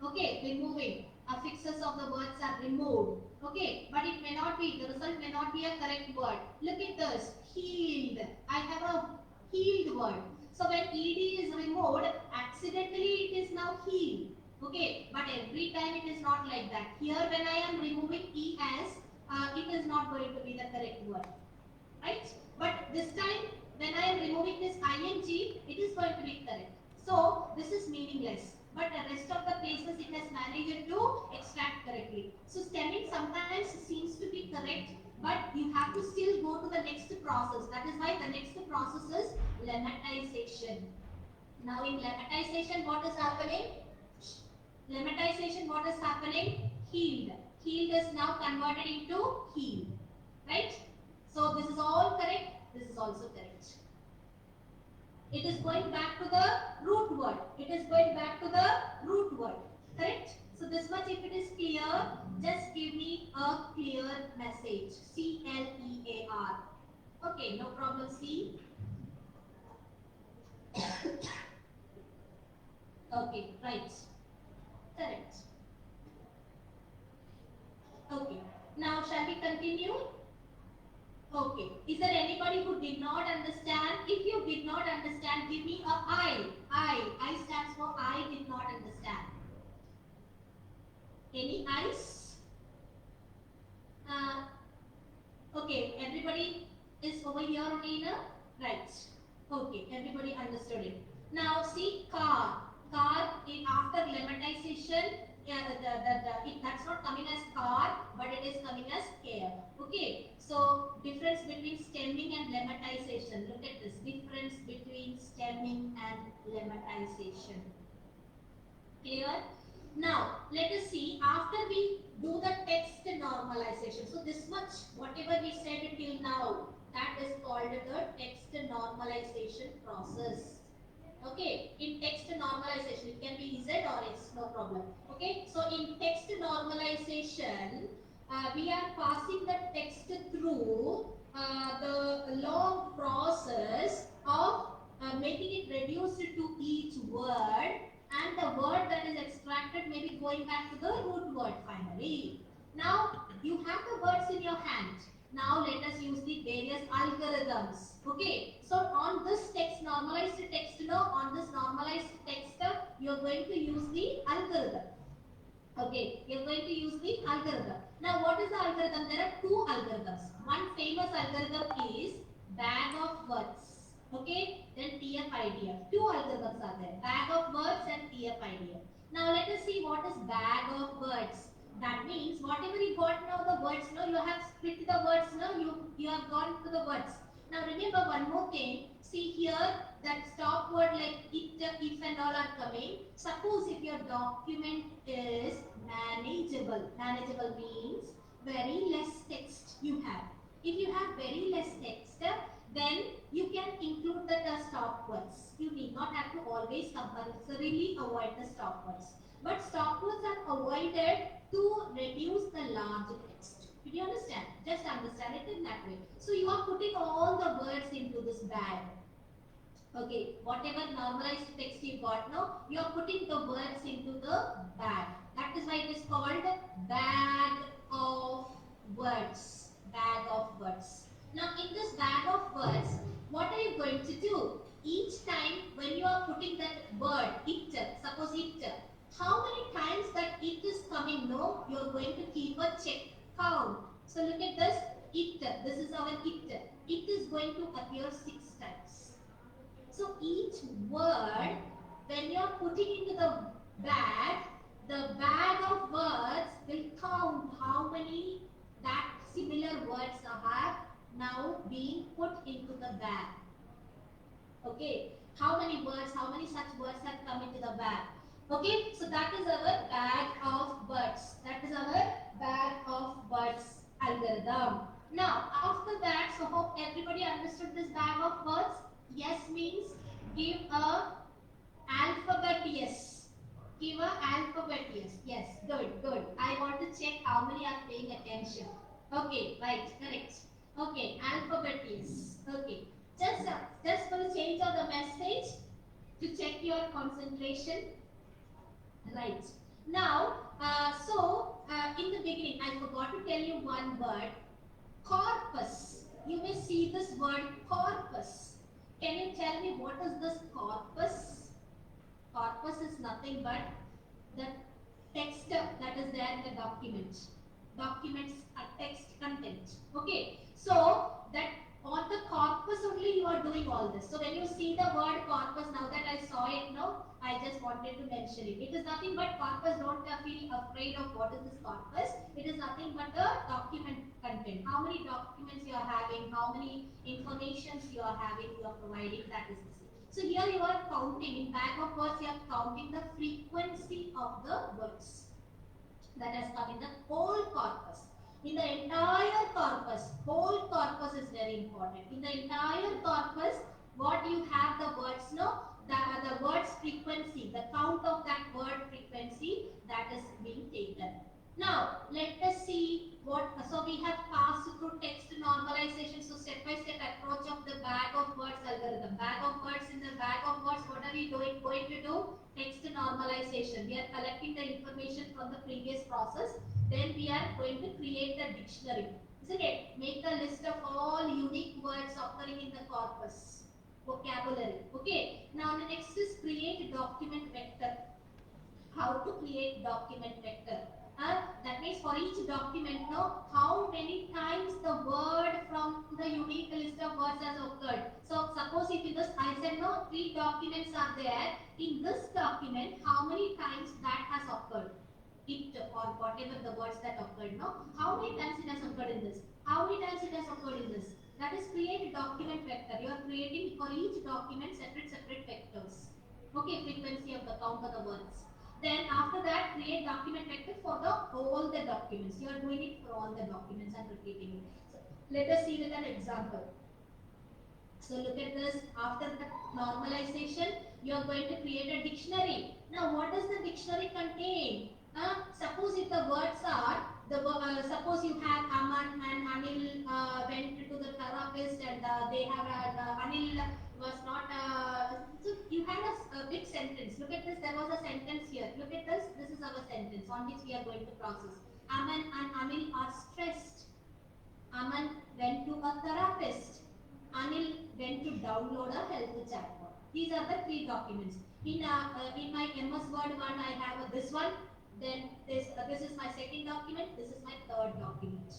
Okay, removing affixes of the words are removed. Okay, but it may not be, the result may not be a correct word. Look at this, healed. I have a healed word. So when ed is removed, accidentally it is now healed. Okay, but every time it is not like that. Here when I am removing es, it is not going to be the correct word, right? But this time when I am removing this ing, it is going to be correct. So this is meaningless. But the rest of the places it has managed to extract correctly. So stemming sometimes seems to be correct, but you have to still go to the next process. That is why the next process is lemmatization. Now in lemmatization, what is happening? Lemmatization, what is happening? Healed. Healed is now converted into healed. Right? So this is all correct. This is also correct. It is going back to the root word. It is going back to the root word. Correct? So this much if it is clear, just give me a clear message. CLEAR. Okay, no problem. C. Okay, right. Correct. Okay. Now shall we continue? Okay. Is there anybody who did not understand? If you did not understand, give me a I. I stands for I did not understand. Any I's? Okay. Everybody is over here only, no? Right. Okay. Everybody understood it. Now see car. Car in after lemmatization, yeah, that's not coming as car, but it is coming as care. Okay, so difference between stemming and lemmatization. Look at this difference between stemming and lemmatization. Clear? Now let us see after we do the text normalization. So this much, whatever we said till now, that is called the text normalization process. Okay, in text normalization, it can be Z or X, no problem. Okay, so in text normalization, we are passing the text through the long process of making it reduced to each word, and the word that is extracted may be going back to the root word finally. Now, you have the words in your hand. Now let us use the various algorithms. Okay, so on this text, normalized text, on this normalized text, you are going to use the algorithm. Okay, you are going to use the algorithm. Now what is the algorithm? There are two algorithms. One famous algorithm is bag of words. Okay, then TF idea. Two algorithms are there. Bag of words and TF idea. Now let us see what is bag of words. That means whatever you got now the words, you have split the words, you have gone to the words. Now remember one more thing. See here that stop word like it, if and all are coming. Suppose if your document is manageable. Manageable means very less text you have. If you have very less text, then you can include the stop words. You need not have to always compulsorily avoid the stop words. But stop words are avoided to reduce the large text. Did you understand? Just understand it in that way. So you are putting all the words into this bag. Okay, whatever normalized text you got now, you are putting the words into the bag. That is why it is called bag of words. Bag of words. Now in this bag of words, what are you going to do? Each time when you are putting that word, it, suppose it, how many times that it is coming, no, you are going to keep a check count. So look at this, it, this is our it. It is going to appear 6 times. So each word, when you are putting into the bag of words will count how many that similar words are now being put into the bag. Okay, how many words, how many such words have come into the bag? Okay, so that is our bag of words. That is our bag of words algorithm. Now, after that, so hope everybody understood this bag of words. Yes means give a alphabet yes. Give a alphabet yes. Yes, good, good. I want to check how many are paying attention. Okay, right, correct. Okay, alphabet is. Okay. Just for the change of the message to check your concentration. Right. Now, in the beginning, I forgot to tell you one word. Corpus. You may see this word corpus. Can you tell me what is this corpus? Corpus is nothing but the text that is there in the document. Documents are text content. Okay, so that on the corpus only you are doing all this. So when you see the word corpus, now that I saw it now, I just wanted to mention it. It is nothing but corpus. Don't feel afraid of what is this corpus. It is nothing but the document content. How many documents you are having, how many informations you are having, you are providing, that is the same. So here you are counting, in bag of words you are counting the frequency of the words that has come in the whole corpus. In the entire corpus, whole corpus is very important. In the entire corpus, what you have the words, no? The words frequency, the count of that word frequency that is being taken. Now, let us see what, so we have passed through text normalization. So step by step approach of the bag of words algorithm. Bag of words, in the bag of words, what are we going to do? Text normalization. We are collecting the information from the previous process. Then we are going to create the dictionary. Isn't it? Make a list of all unique words occurring in the corpus. Vocabulary. Okay. Now the next is create document vector. How to create document vector. That means for each document, know how many times the word from the unique list of words has occurred. So suppose if in this I said no, 3 documents are there. In this document, how many times that has occurred? It or whatever the words that occurred, no? How many times it has occurred in this? How many times it has occurred in this? That is create a document vector. You are creating for each document separate vectors. Okay, frequency of the count of the words. Then after that, create document vector for all the documents. You are doing it for all the documents and repeating it. So let us see with an example. So look at this. After the normalization, you are going to create a dictionary. Now, what does the dictionary contain? Suppose if the words are suppose you have Aman and Anil went to the therapist and they have Anil was not. So you had a big sentence. Look at this. There was a sentence here. Look at this. This is our sentence on which we are going to process. Aman and Anil are stressed. Aman went to a therapist. Anil went to download a health chatbot. These are the 3 documents. In my MS Word one, I have this one. Then this is my second document. This is my third document.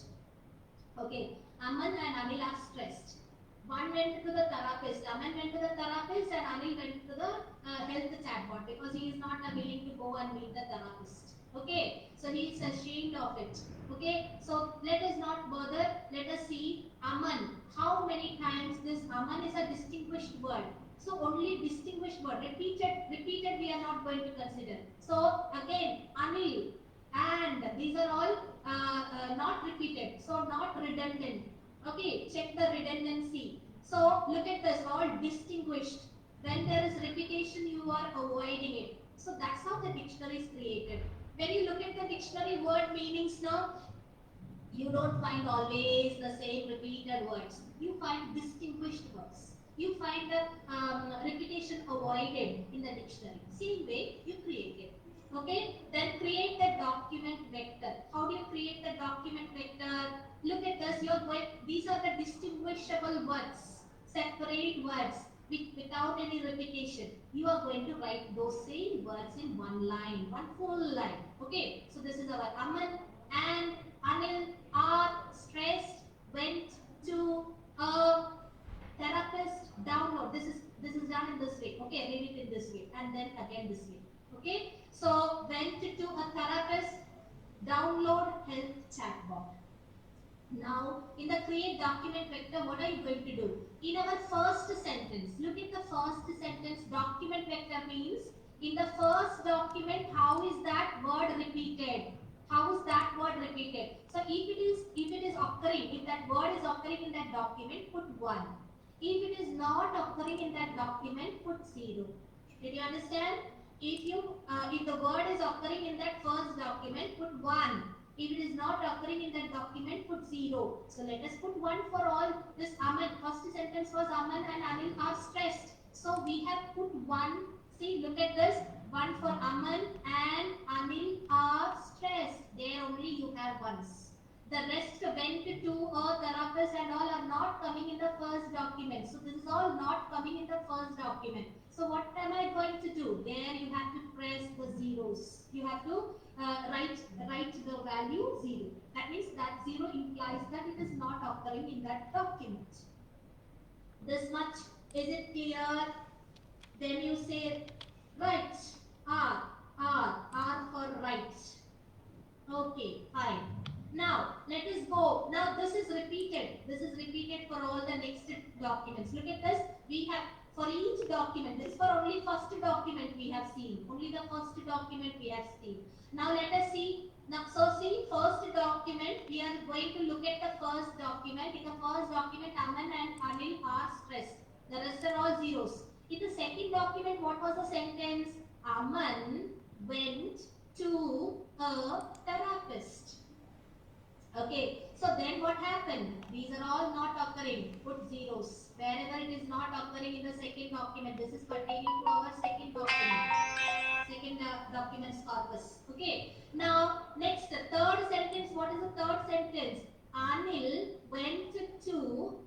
Okay, Aman and Anil are stressed. One went to the therapist. Aman went to the therapist and Anil went to the health chatbot because he is not willing to go and meet the therapist. Okay, so he is ashamed of it. Okay, so let us not bother. Let us see Aman. How many times this Aman is a distinguished word. So only distinguished word. Repeated we are not going to consider. So again, Anil and these are all not repeated. So not redundant. Okay, check the redundancy. So look at this, all distinguished. When there is repetition, you are avoiding it. So that's how the dictionary is created. When you look at the dictionary word meanings now, you don't find always the same repeated words. You find distinguished words. You find the repetition avoided in the dictionary. Same way you create it. Okay, then create the document vector. How do you create the document vector? Look at this. These are the distinguishable words, separate words without any repetition. You are going to write those same words in one line, one full line. Okay, so this is our Aman and Anil are stressed, went to a therapist, download. This is done in this way. Okay, read it in this way and then again this way. Okay, so went to a therapist, download health chatbot. Now, in the create document vector, what are you going to do? In our first sentence, look at the first sentence. Document vector means in the first document, how is that word repeated? How is that word repeated? So if it is occurring, if that word is occurring in that document, put 1. If it is not occurring in that document, put 0. Did you understand? If the word is occurring in that first document, put 1. If it is not occurring in that document, put 0. So let us put 1 for all. This Aman, first sentence was Aman and Anil are stressed. So we have put 1. See, look at this. 1 for Aman and Anil are stressed. There only you have ones. The rest went to therapist and all are not coming in the first document. So this is all not coming in the first document. So what am I going to do? There you have to press the zeros. You have to write the value 0. That means that 0 implies that it is not occurring in that document. This much, is it clear? Then you say right, R for right. Okay, fine. Now, let us go. Now, this is repeated. This is repeated for all the next documents. Look at this. We have, for each document, this is for only first document we have seen. Only the first document we have seen. Now, let us see. Now, so see, first document, we are going to look at the first document. In the first document, Aman and Anil are stressed. The rest are all zeros. In the second document, what was the sentence? Aman went to a therapist. Okay, so then what happened? These are all not occurring. Put zeros. Wherever it is not occurring in the second document, this is pertaining to our second document. Second document's corpus. Okay, now next, third sentence. What is the third sentence? Anil went to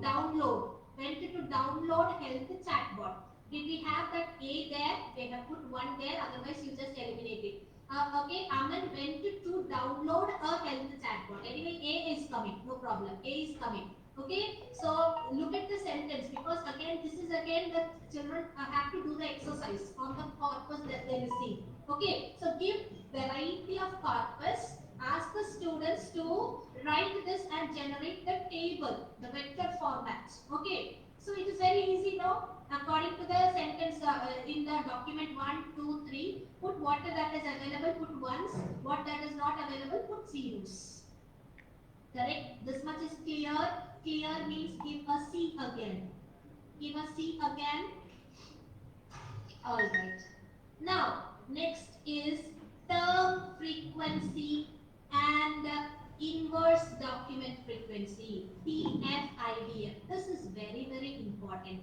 download health chatbot. Did we have that A there? They have put 1 there, otherwise you just eliminate it. Okay, Aman went to download a health chatbot. Anyway, A is coming, no problem. A is coming. Okay, so look at the sentence, because again, this is again the children have to do the exercise on the corpus that they receive. Okay, so give variety of corpus. Ask the students to write this and generate the table, the vector format. Okay, so it is very easy now. According to the sentence in the document 1, 2, 3, put what that is available, put ones. What that is not available, put zeros. Correct? This much is clear. Clear means give a C again. Give a C again. Alright. Now, next is term frequency and inverse document frequency. TF-IDF. This is very, very important.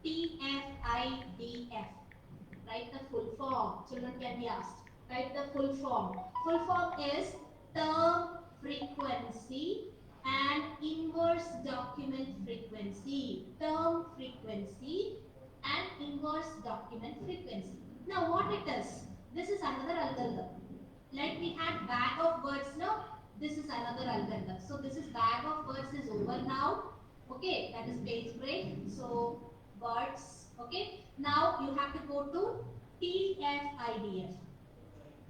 TF-IDF. Write the full form. Children can be asked. Write the full form. Full form is term frequency and inverse document frequency. Term frequency and inverse document frequency. Now what it is? This is another algorithm. Like we had bag of words now, this is another algorithm. So this is bag of words is over now. Okay, that is page break. So words. Okay, now you have to go to TF-IDF.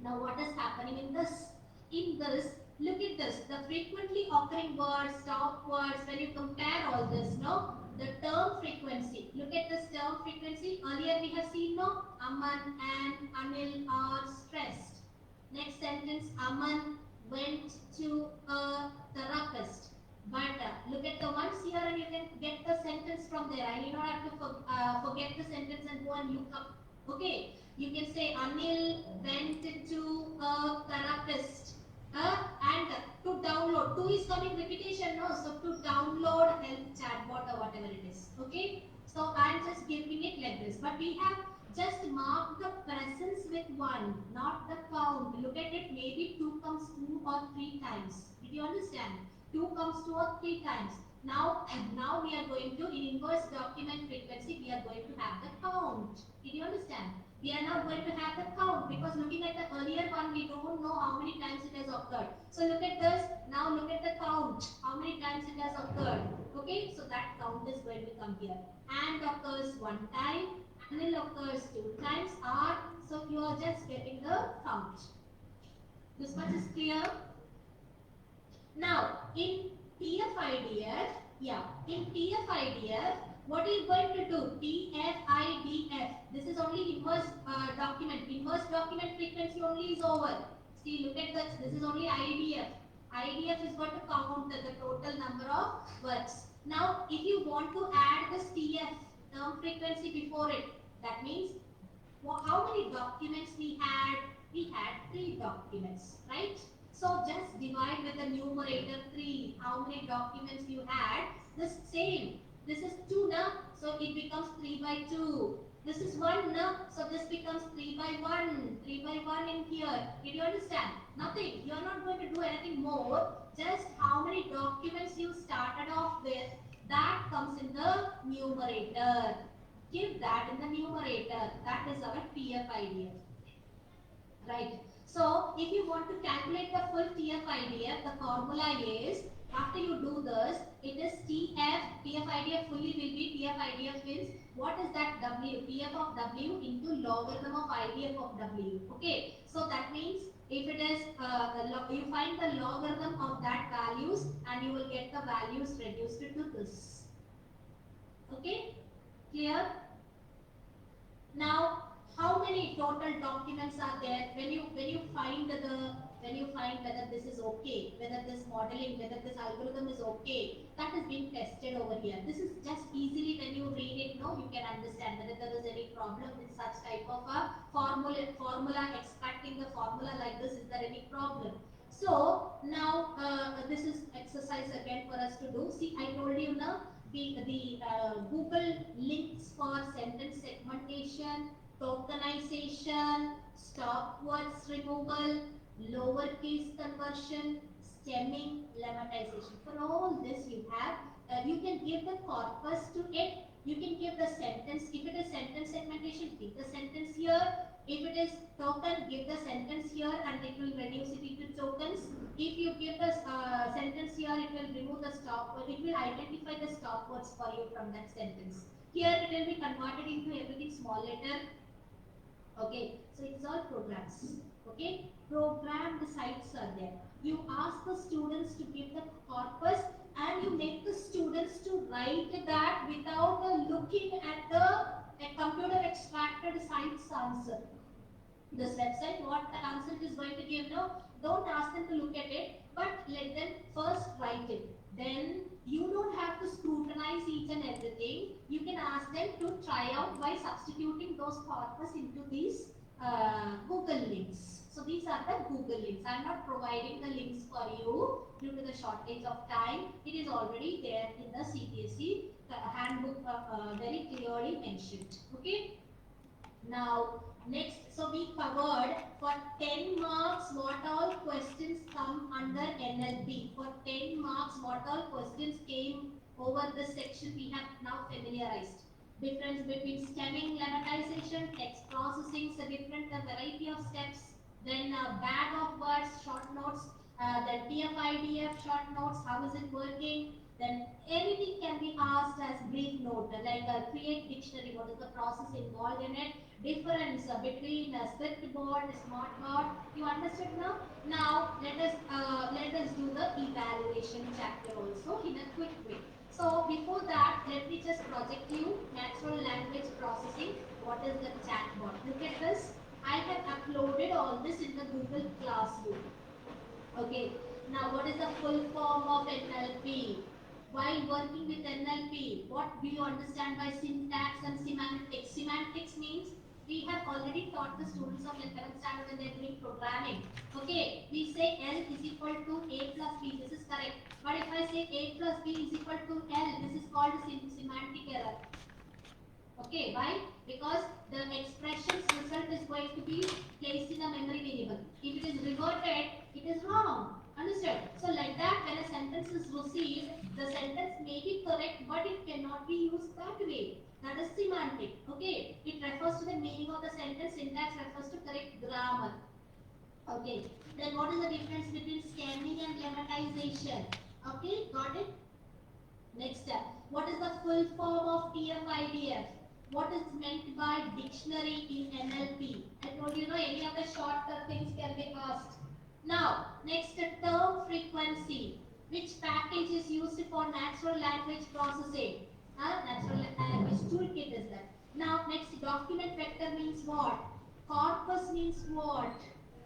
Now what is happening in this? In this, look at this. The frequently occurring words, stop words, when you compare all this, no? The term frequency. Look at this term frequency. Earlier we have seen, no? Aman and Anil are stressed. Next sentence, Aman went to a therapist. But look at the ones here and you can get the sentence from there. I need not have to forget the sentence and go and look up. Okay, you can say Anil went to a therapist and to download. To is coming repetition, no? So to download health chatbot or whatever it is. Okay, so I'm just giving it like this. But we have just marked the presence with 1, not the count. Look at it, maybe 2 comes 2 or 3 times. Did you understand? 2 comes 2 or 3 times. Now we are going to, in inverse document frequency, we are going to have the count. Did you understand? We are now going to have the count, because looking at the earlier one, we don't know how many times it has occurred. So look at this. Now look at the count. How many times it has occurred. Okay, so that count is going to come here. And occurs 1 time. Anil occurs 2 times. R. So you are just getting the count. This much is clear. Now, in TF-IDF, what are you going to do? TF-IDF. This is only inverse document. Inverse document frequency only is over. See, look at this. This is only IDF. IDF is going to count the total number of words. Now, if you want to add this TF, term frequency before it, that means how many documents we had We had 3 documents, right? So just divide with the numerator 3. How many documents you had? The same. This is 2 now, so it becomes 3 by 2. This is 1 now, so this becomes 3 by 1. 3 by 1 in here. Did you understand? Nothing. You are not going to do anything more. Just how many documents you started off with, that comes in the numerator. Give that in the numerator. That is our TF-IDF. Right. So if you want to calculate the full TF-IDF, the formula is, after you do this, it is TF-IDF fully will be TF-IDF means what is that W? TF of W into logarithm of IDF of W. Okay. So that means if it is, you find the logarithm of that values and you will get the values reduced to this. Okay. Clear? Now, how many total documents are there when you find whether this is okay, whether this modeling, whether this algorithm is okay, that is being tested over here. This is just easily when you read it, no, you can understand whether there is any problem with such type of a formula extracting the formula like this. Is there any problem? So now this is exercise again for us to do. See, I told you now the Google links for sentence segmentation, tokenization, stop words removal, lowercase conversion, stemming, lemmatization. For all this you have, you can give the corpus to it. You can give the sentence. If it is sentence segmentation, give the sentence here. If it is token, give the sentence here and it will reduce it into tokens. If you give the sentence here, it will remove the stop word. It will identify the stop words for you from that sentence. Here it will be converted into everything small letter. Okay, so it's all programs. Okay, programmed sites are there. You ask the students to give the corpus and you make the students to write that without looking at the computer extracted site's answer. This website, what the answer it is going to give, no, don't ask them to look at it, but let them first write it. Then you don't have to scrutinize each and everything. You can ask them to try out by substituting those corpus into these Google links. So these are the Google links. I am not providing the links for you due to the shortage of time. It is already there in the CPSC handbook very clearly mentioned. Okay. Now, next, so we covered for 10 marks what all questions come under NLP. For 10 marks, what all questions came over this section we have now familiarized. Difference between stemming, lemmatization, text processing, so different variety of steps. Then bag of words, short notes, then TF-IDF, short notes, how is it working? Then anything can be asked as brief note, like create dictionary, what is the process involved in it, difference between a script board, smart board. You understood now? Now let us do the evaluation chapter also in a quick way. So before that, let me just project you natural language processing. What is the chatbot? Look at this. I have uploaded all this in the Google Classroom. Okay. Now what is the full form of NLP? While working with NLP, what do you understand by syntax and semantics? Semantics means we have already taught the students of 11th standard when they are doing programming. Okay, we say L is equal to A plus B. This is correct. But if I say A plus B is equal to L, this is called semantic error. Okay, why? Because the expression's result is going to be placed in a memory variable. If it is reverted, it is wrong. Understood? So like that, when a sentence is received, the sentence may be correct, but it cannot be used that way. That is semantic. Okay, it refers to the meaning of the sentence. Syntax refers to correct grammar. Okay, then what is the difference between stemming and lemmatization? Okay, got it? Next step. What is the full form of TF-IDF? What is meant by dictionary in NLP? I told you, any of the short things can be asked. Now, next term frequency. Which package is used for natural language processing? Natural language toolkit is that. Now, next document vector means what? Corpus means what?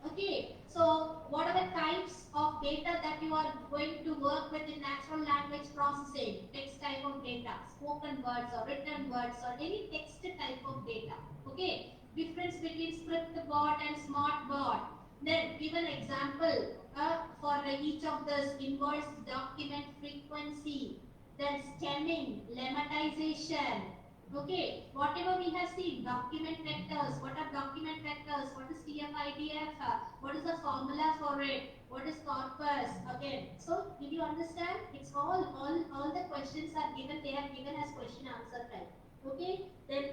Okay, so what are the types of data that you are going to work with in natural language processing? Text type of data, spoken words or written words or any text type of data. Okay, difference between script bot and smart bot. Then give an example for each of this: invoice document frequency, then stemming, lemmatization. Okay, whatever we have seen, document vectors. What are document vectors? What is TF-IDF? What is the formula for it? What is corpus? Again, so did you understand? It's all the questions are given. They are given as question answer type. Okay, then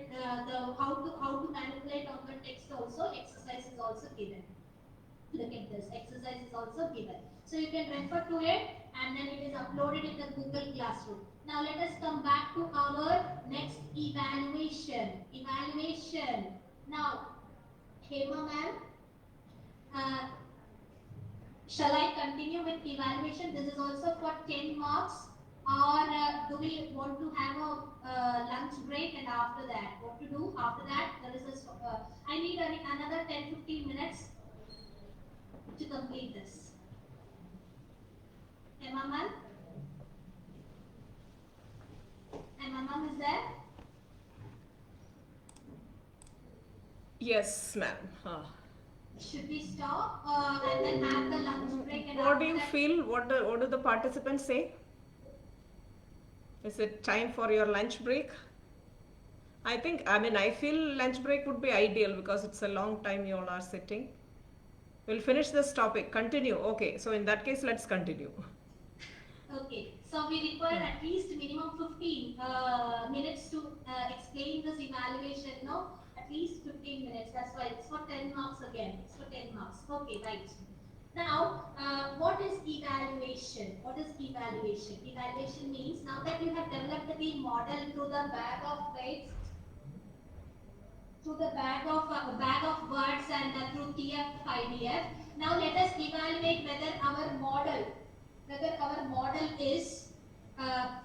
the how to manipulate on the text also, exercise is also given. Look at this, exercise is also given. So you can refer to it, and then it is uploaded in the Google Classroom. Now let us come back to our next evaluation. Evaluation. Now, Hema ma'am, uh, shall I continue with evaluation? This is also for 10 marks. Or do we want to have a lunch break, and after that, what to do? After that, there is a, I need another 10-15 minutes to complete this. Emma ma'am? Emma ma'am is there? Yes, ma'am. Should we stop and then have the lunch break? And what do you feel? What do the participants say? Is it time for your lunch break? I feel lunch break would be ideal because it's a long time you all are sitting. We'll finish this topic. Continue. Okay, so in that case, let's continue. Okay, so we require at least minimum 15 minutes to explain this evaluation, no? At least 15 minutes, that's why it's for 10 marks again. It's for 10 marks. Okay, right. Now, what is evaluation? What is evaluation? Evaluation means now that you have developed the model through the bag of weights, through the bag of words, and through TF-IDF. Now let us evaluate whether our model is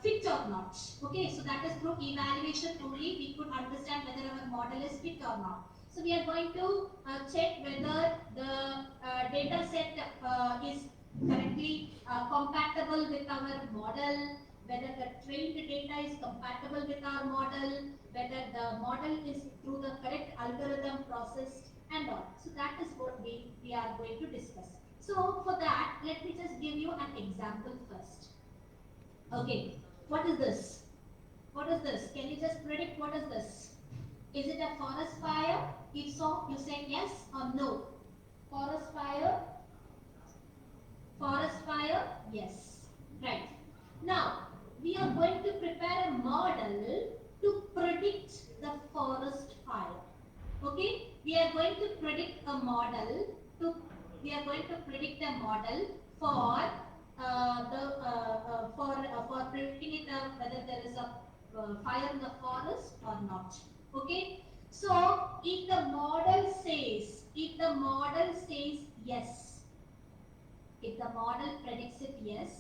fit or not. Okay, so that is through evaluation only we could understand whether our model is fit or not. So we are going to check whether the data set is correctly compatible with our model, whether the trained data is compatible with our model, whether the model is through the correct algorithm processed and all. So that is what we are going to discuss. So for that, let me just give you an example first. Okay, what is this? What is this? Can you just predict what is this? Is it a forest fire? If so, you say yes or no. Forest fire? Forest fire? Yes. Right. Now, we are going to prepare a model to predict the forest fire. Okay? We are going to predict a model for for predicting it whether there is a fire in the forest or not. Okay? So if the model says yes, if the model predicts it yes,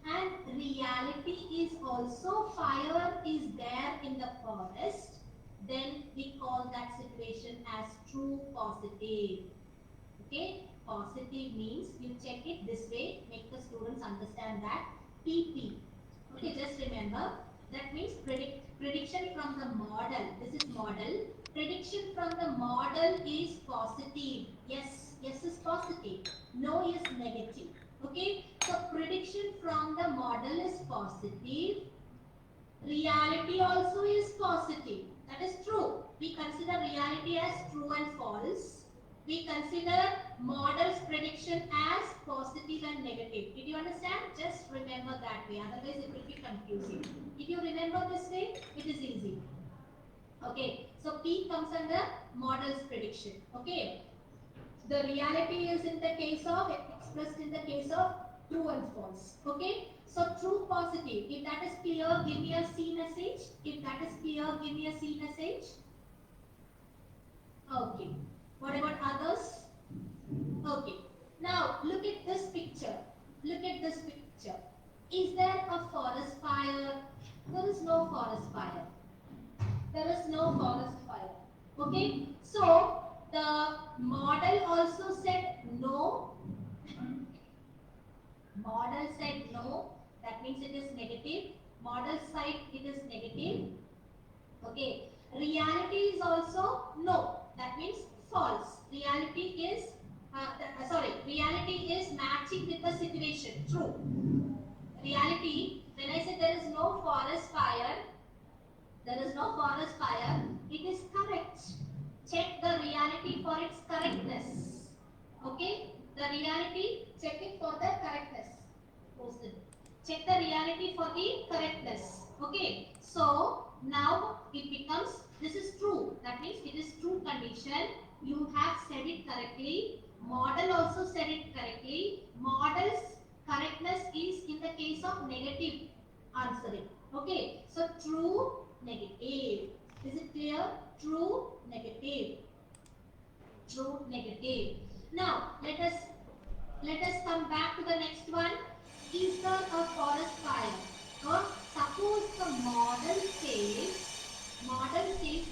and reality is also fire is there in the forest, then we call that situation as true positive. Okay, positive means you check it this way, make the students understand that PP. Okay, just remember that means prediction from the model. This is model. Prediction from the model is positive. Yes, yes is positive. No is negative. Okay, so prediction from the model is positive. Reality also is positive. That is true. We consider reality as true and false. We consider model's prediction as positive and negative. Did you understand? Just remember that way. Otherwise, it will be confusing. If you remember this way, it is easy. Okay. So P comes under model's prediction. Okay. The reality is in the case of expressed in the case of true and false. Okay. So true positive. If that is clear, give me a C message. If that is clear, give me a C message. Okay. What about others? Okay. Now look at this picture. Look at this picture. Is there a forest fire? There is no forest fire. There is no forest fire. Okay. So the model also said no. Model said no. That means it is negative. Model side it is negative. Okay. Reality is also no. That means false. Reality is matching with the situation. True. Reality, when I say there is no forest fire, it is correct. Check the reality for its correctness. Okay? The reality, check it for the correctness. Posted. Check the reality for the correctness. Okay? So, now it becomes, this is true. That means it is true condition. You have said it correctly. Model also said it correctly. Model's correctness is in the case of negative answering. Okay? So, true, negative. Is it clear? True, negative. True, negative. Now, let us come back to the next one. Is there a forest fire? Suppose the model says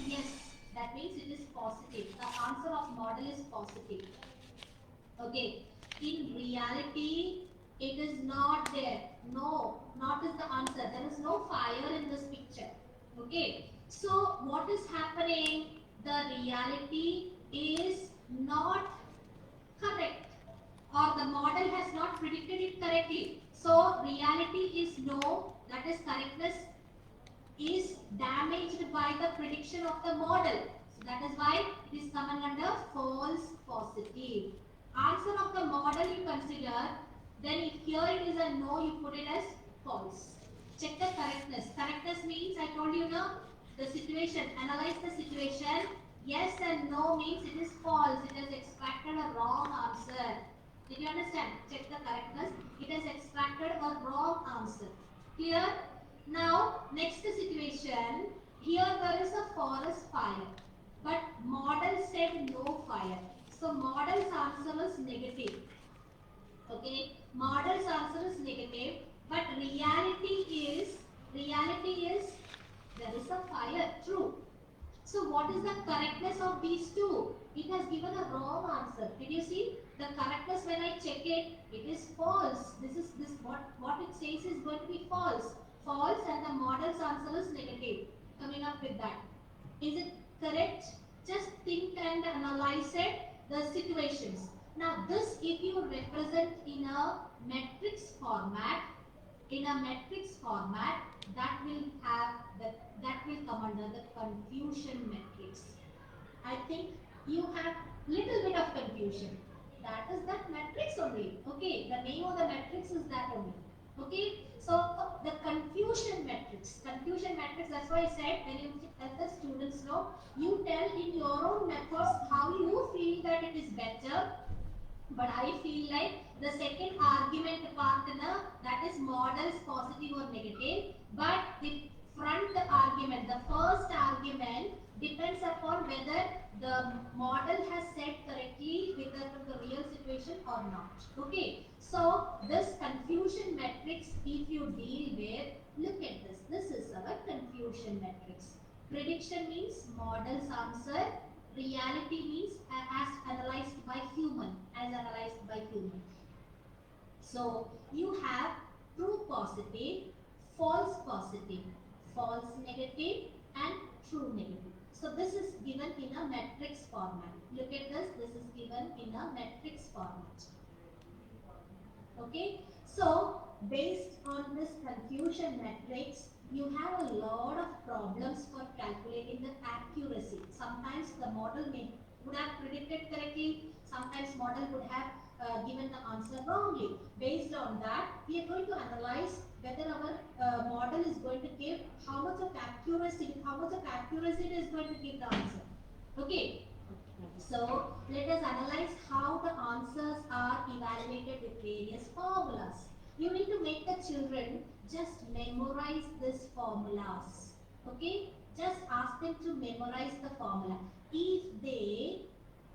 yes. That means it is positive. The answer of model is positive. Okay. In reality, it is not there. No, not is the answer. There is no fire in this picture. Okay. So what is happening? The reality is not correct, or the model has not predicted it correctly. So reality is no, that is correctness is damaged by the prediction of the model. So that is why it is coming under false positive. Answer of the model you consider, then if here it is a no, you put it as false. Check the correctness. Correctness means I told you now the situation, analyze the situation. Yes and no means it is false. It has extracted a wrong answer. Did you understand? Check the correctness. It has extracted a wrong answer. Clear? Now, next situation. Here there is a forest fire, but model said no fire. So model's answer is negative. Okay, model's answer is negative, but reality is there is a fire. True. So what is the correctness of these two? It has given a wrong answer. Did you see? The correctness when I check it, it is false. What it says is going to be false. False, and the model's answer is negative. Coming up with that. Is it correct? Just think and analyze it, the situations. Now this if you represent in a matrix format, that will have that will come under the confusion matrix. I think you have little bit of confusion. That is that matrix only. Okay, the name of the matrix is that only. Okay, so the confusion matrix. That's why I said when you let the students know, you tell in your own methods how you feel that it is better. But I feel like the second argument partner, that is models positive or negative, but the front argument, the first argument depends upon whether the model has said correctly with respect to the real situation or not. Okay, so this confusion matrix, if you deal with, look at this. This is our confusion matrix. Prediction means model's answer. Reality means as analyzed by human. So you have true positive, false positive, false negative, and true negative. So this is given in a matrix format. Look at this. This is given in a matrix format. Okay. So based on this confusion matrix, you have a lot of problems for calculating the accuracy. Sometimes the model would have predicted correctly. Sometimes model would have given the answer wrongly. Based on that, we are going to analyze whether our model is going to give how much of accuracy it is going to give the answer. Okay. So let us analyze how the answers are evaluated with various formulas. You need to make the children just memorize these formulas. Okay? Just ask them to memorize the formula. If they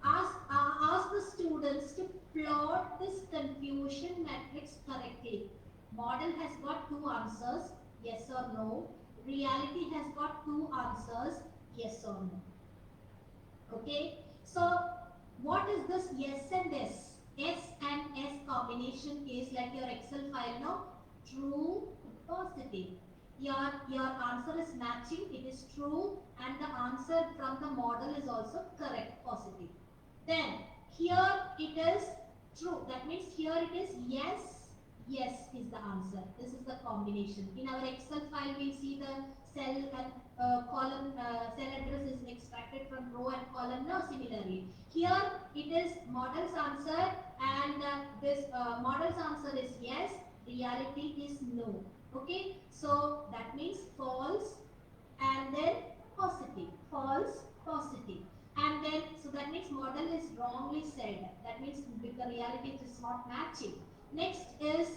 ask the students to plot this confusion matrix correctly. Model has got two answers, yes or no. Reality has got two answers, yes or no. Okay? So, what is this yes and S? S and S combination is like your Excel file, no? True, positive. your answer is matching, it is true, and the answer from the model is also correct, positive. Then here it is true, that means here it is yes, yes is the answer. This is the combination. In our Excel file we see the cell and column, cell address is extracted from row and column. Now similarly here it is model's answer, and this model's answer is yes, reality is no. Okay, so that means false and then positive, false, positive, and then so that means model is wrongly said, that means with the reality it is not matching. Next is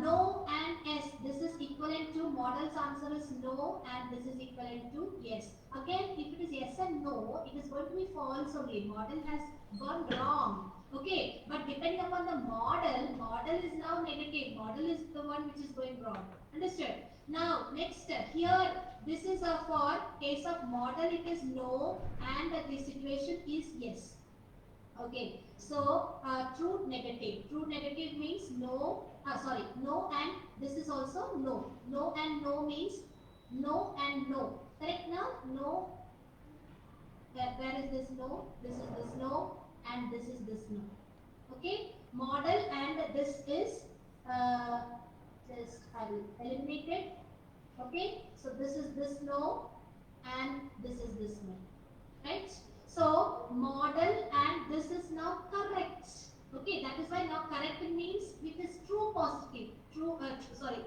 no and yes, this is equivalent to model's answer is no and this is equivalent to yes. Again if it is yes and no, it is going to be false only, model has gone wrong. Okay, but depending upon the model, model is now negative, model is the one which is going wrong. Understood? Now next here this is for case of model it is no and the situation is yes. Okay, so true negative. True negative means no. Sorry, no and this is also no. No and no means no and no. Correct now? No. Where is this no? This is this no and this is this no. Okay, model and this is just I will eliminate it. Okay, so this is this no and this is this no, right? So model and this is now correct. Okay, that is why now correct means it is true positive, true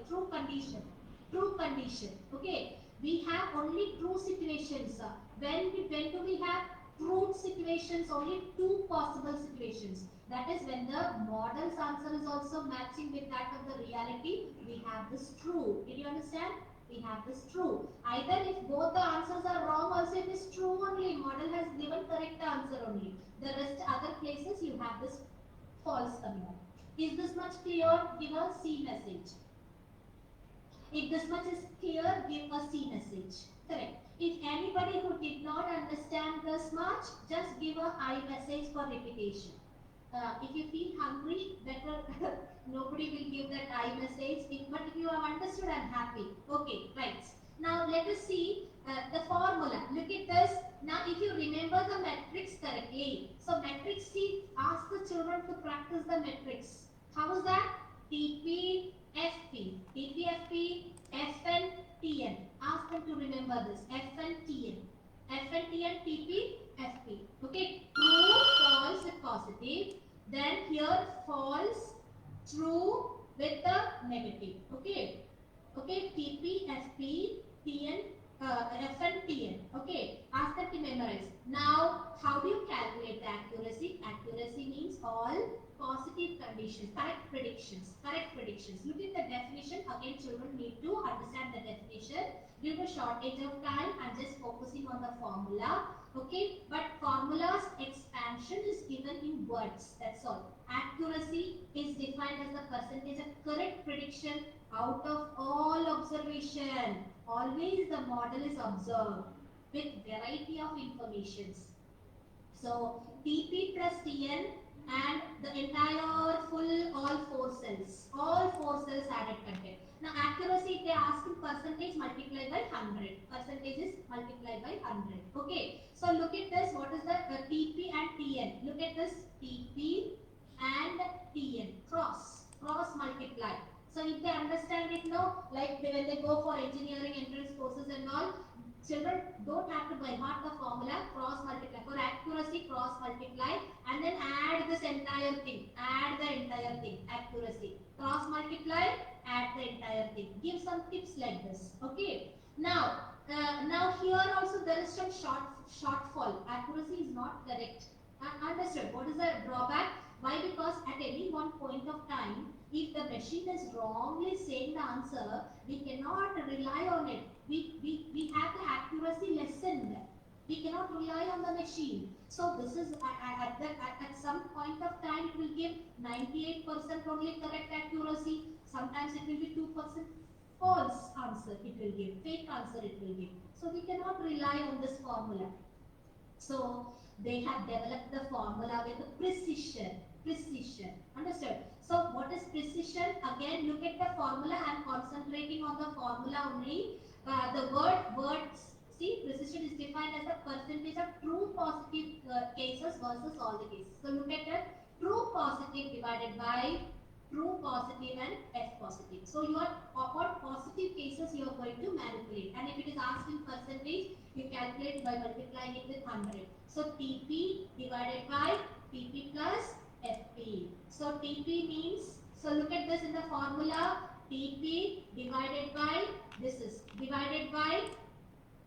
true condition, true condition. Okay, we have only true situations. When do we have true situations? Only two possible situations. That is when the model's answer is also matching with that of the reality. We have this true. Did you understand? We have this true. Either if both the answers are wrong, also it is true only. Model has given correct answer only. The rest other places you have this false coming up. Is this much clear? Give a C message. If this much is clear, give a C message. Correct. If anybody who did not understand this much, just give a I message for repetition. If you feel hungry, better nobody will give that I message. But if you have understood, I'm happy. Okay, right. Now let us see the formula. Look at this. Now if you remember the matrix correctly, so matrix C, ask the children to practice the matrix. How is that? TP, FP, TP, FP, FN, TN. Ask them to remember this. FN, TN. FN, TN, TP, FP. Okay, true, false with positive. Then here false, true with the negative. Okay. Okay, TP, FP, TN, FN, TN. Okay, ask them to memorize. Now, how do you calculate the accuracy? Accuracy means all positive conditions, correct predictions, correct predictions. Look at the definition. Again, children need to understand the definition. Due to shortage of time, I'm just focusing on the formula. Okay, but formulas expansion is given in words. That's all. Accuracy is defined as the percentage of correct prediction out of all observation. Always the model is observed with variety of informations. So TP plus TN and the entire full all four cells added content. Now accuracy they ask in percentage multiplied by 100. Percentage is multiplied by 100. Okay. So look at this. What is the TP and TN? Look at this TP and TN cross multiply. So if they understand it now, like when they go for engineering entrance courses and all, children don't have to by heart the formula, cross multiply. For accuracy, cross multiply and then add this entire thing. Add the entire thing. Accuracy. Cross multiply, add the entire thing. Give some tips like this. Okay. Now here also there is some shortfall. Accuracy is not correct. Understood. What is the drawback? Why? Because at any one point of time, if the machine is wrongly saying the answer, we cannot rely on it. We have the accuracy lessened. We cannot rely on the machine. So this is at some point of time it will give 98% only correct accuracy. Sometimes it will be 2% false answer it will give, fake answer it will give. So we cannot rely on this formula. So they have developed the formula with precision. Understood? So what is precision? again look at the formula. I'm concentrating on the formula only. The words, see, precision is defined as the percentage of true positive cases versus all the cases. So look at that, true positive divided by true positive and F positive. So you are what positive cases you are going to manipulate, and if it is asked in percentage, you calculate by multiplying it with 100. So TP divided by TP plus FP. So TP means, so look at this in the formula, TP divided by, this is divided by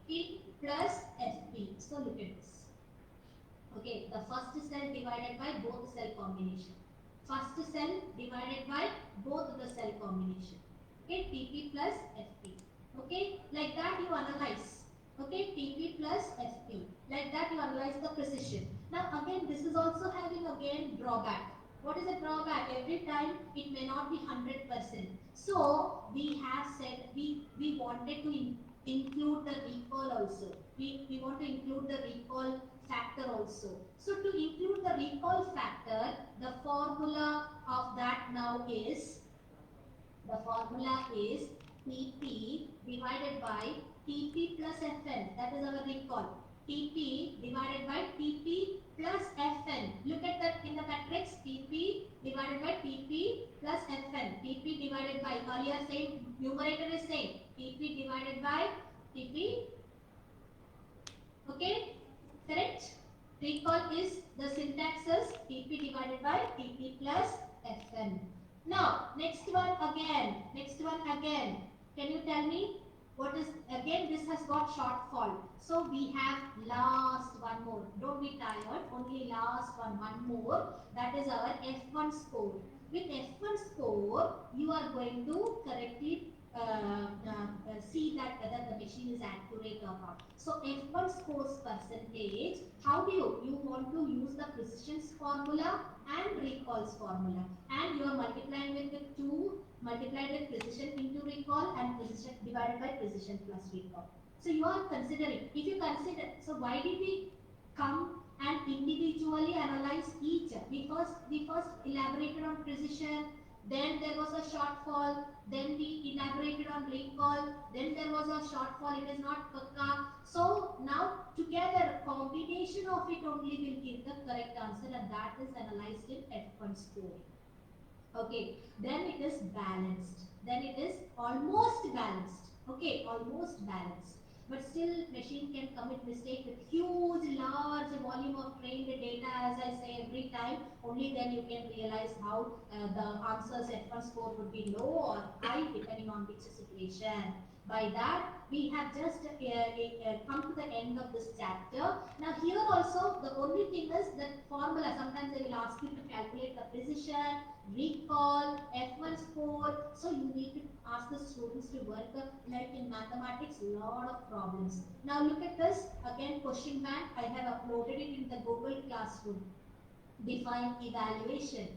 P plus FP. So look at this. Okay, the first cell divided by both cell combination. First cell divided by both the cell combination. Okay, TP plus FP. Okay, like that you analyze. Okay, TP plus FP. Like that you analyze the precision. Now again, this is also having again drawback. What is a drawback? Every time it may not be 100%. So we have said we wanted to include the recall also. We want to include the recall factor also. So to include the recall factor, the formula of that now is, the formula is TP divided by TP plus Fn. That is our recall. TP divided by TP plus Fn. Look at that in the matrix. TP divided by TP plus Fn. TP divided by, earlier same, numerator is same. TP divided by TP. Okay, correct? Recall is, the syntax is TP divided by TP plus Fn. Now, next one again. Next one again. Can you tell me what is, again this has got shortfall. So we have last one more. Don't be tired. Only last one more. That is our F1 score. With F1 score, you are going to correctly see that whether the machine is accurate or not. So F1 scores percentage, how do you want to use the precisions formula and recalls formula, and you are multiplying with the 2 multiplied with precision into recall and precision divided by precision plus recall. So you are considering, if you consider, so why did we come and individually analyze each? We first elaborated on precision, then there was a shortfall, then we elaborated on recall, then there was a shortfall, it is not kaka. So now together combination of it only will give the correct answer, and that is analyzed in F1 score. Okay, then it is balanced, then it is almost balanced. Okay, almost balanced, but still machine can commit mistake with huge large volume of trained data, as I say every time. Only then you can realize how the answers at one score would be low or high depending on which situation. By that, we have just come to the end of this chapter. Now here also, the only thing is that formula, sometimes they will ask you to calculate the precision, recall, F1 score. So you need to ask the students to work like in mathematics, lot of problems. Now look at this, again question bank, I have uploaded it in the Google Classroom. Define evaluation.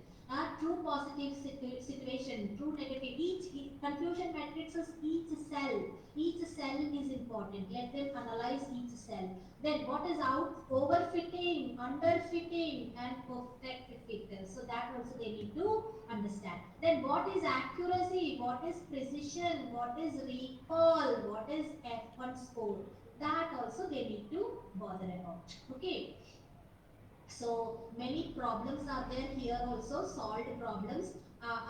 True positive situation, true negative. Each confusion matrix is each cell. Each cell is important. Let them analyze each cell. Then what is out? Overfitting, underfitting, and perfect fit. So that also they need to understand. Then what is accuracy? What is precision? What is recall? What is F1 score? That also they need to bother about. Okay. So many problems are there here also, solved problems,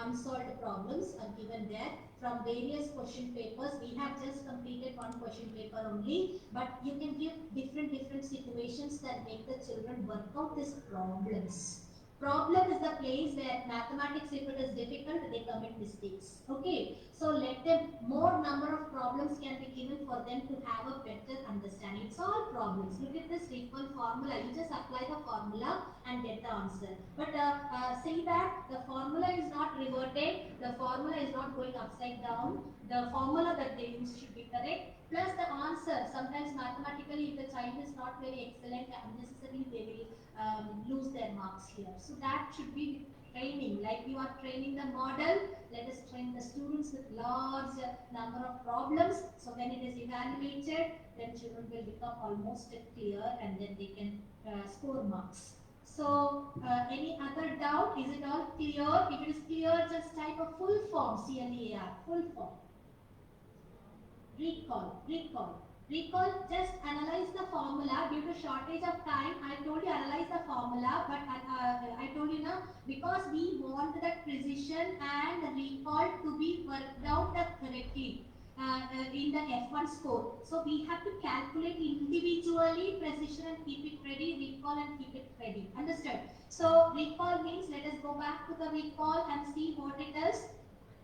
unsolved problems are given there from various question papers. We have just completed one question paper only, but you can give different situations that make the children work out these problems. Problem is the place where mathematics, if it is difficult, they commit mistakes. Okay, so let them, more number of problems can be given for them to have a better understanding. It's all problems. Look at this recall formula. You just apply the formula and get the answer. But say that the formula is not reverted, the formula is not going upside down. The formula that they use should be correct. Plus the answer. Sometimes mathematically, if the child is not very excellent, unnecessarily they will lose their marks here. So that should be training. Like you are training the model, let us train the students with large number of problems. So when it is evaluated, then children will become almost clear and then they can score marks. So, any other doubt? Is it all clear? If it is clear, just type a full form, CLEAR, full form. Recall, just analyze the formula. Due to shortage of time, I told you analyze the formula, but I told you now, because we want that precision and recall to be worked out correctly in the F1 score. So we have to calculate individually precision and keep it ready, recall and keep it ready. Understood? So recall means, let us go back to the recall and see what it is.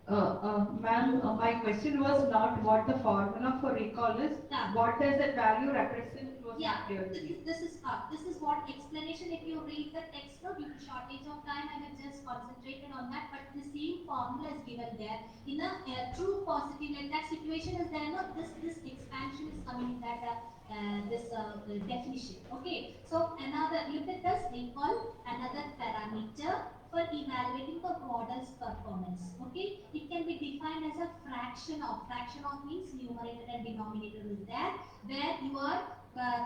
Ma'am, my question was not what the formula for recall is. Yeah. What does that value represent? It was Yeah, not clear to me. this is what explanation. If you read the text, no, due to shortage of time, I have just concentrated on that. But the same formula is given there in a true positive. Like that situation is there. No, this expansion is coming in that this definition. Okay, so another look at this. We call another parameter for evaluating the model's performance. Okay, it can be defined as a fraction of means numerator and denominator is there, where you are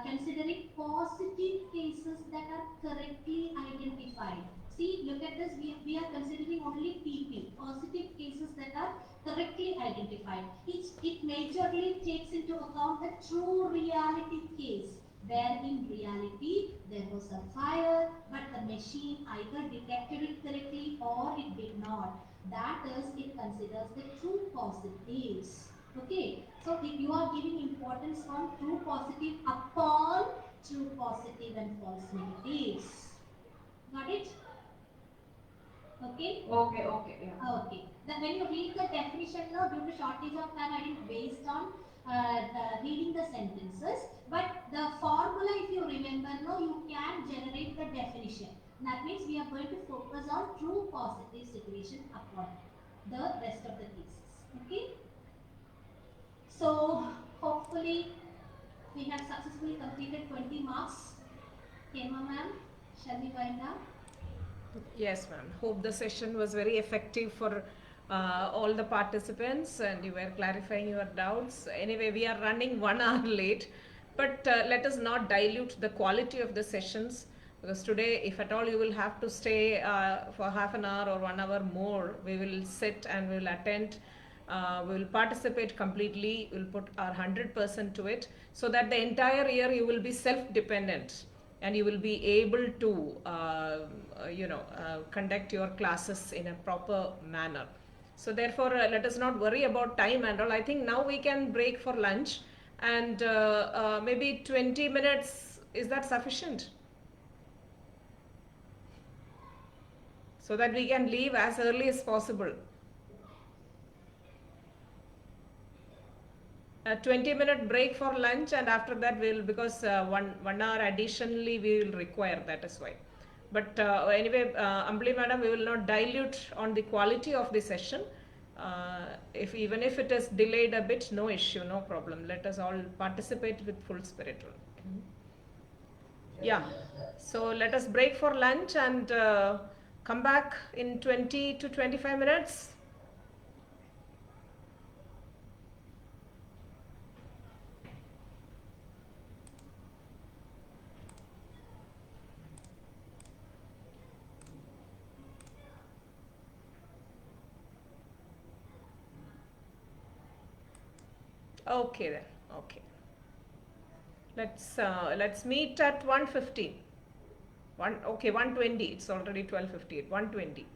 considering positive cases that are correctly identified. See, look at this. We are considering only PP, positive cases that are correctly identified. It majorly takes into account the true reality case, where in reality there was a fire, but the machine either detected it correctly or it did not. That is, it considers the true positives. Okay, so if you are giving importance on true positive upon true positive and false negatives. Got it? Okay? Okay, yeah. Okay. Then when you read the definition now, due to shortage of time, I didn't based on reading the sentences. But the formula, if you remember, no, you can generate the definition. That means we are going to focus on true positive situation upon the rest of the cases. Okay? So hopefully we have successfully completed 20 marks. Kema ma'am, shall we wind up? Yes, ma'am. Hope the session was very effective for all the participants and you were clarifying your doubts. Anyway, we are running 1 hour late, but let us not dilute the quality of the sessions, because today, if at all you will have to stay for half an hour or 1 hour more, we will sit and we will attend. We will participate completely, we will put our 100% to it, so that the entire year you will be self-dependent and you will be able to conduct your classes in a proper manner. So therefore, let us not worry about time and all. I think now we can break for lunch, and maybe 20 minutes, is that sufficient? So that we can leave as early as possible. A 20-minute break for lunch, and after that we'll, because one hour additionally we will require, that is why. But anyway, Ambali madam, we will not dilute on the quality of the session. If even if it is delayed a bit, no issue, no problem. Let us all participate with full spirit. Yeah, so let us break for lunch and come back in 20 to 25 minutes. Okay then. Okay. Let's meet at 1:15. 1:20. It's already 12:58. 1:20.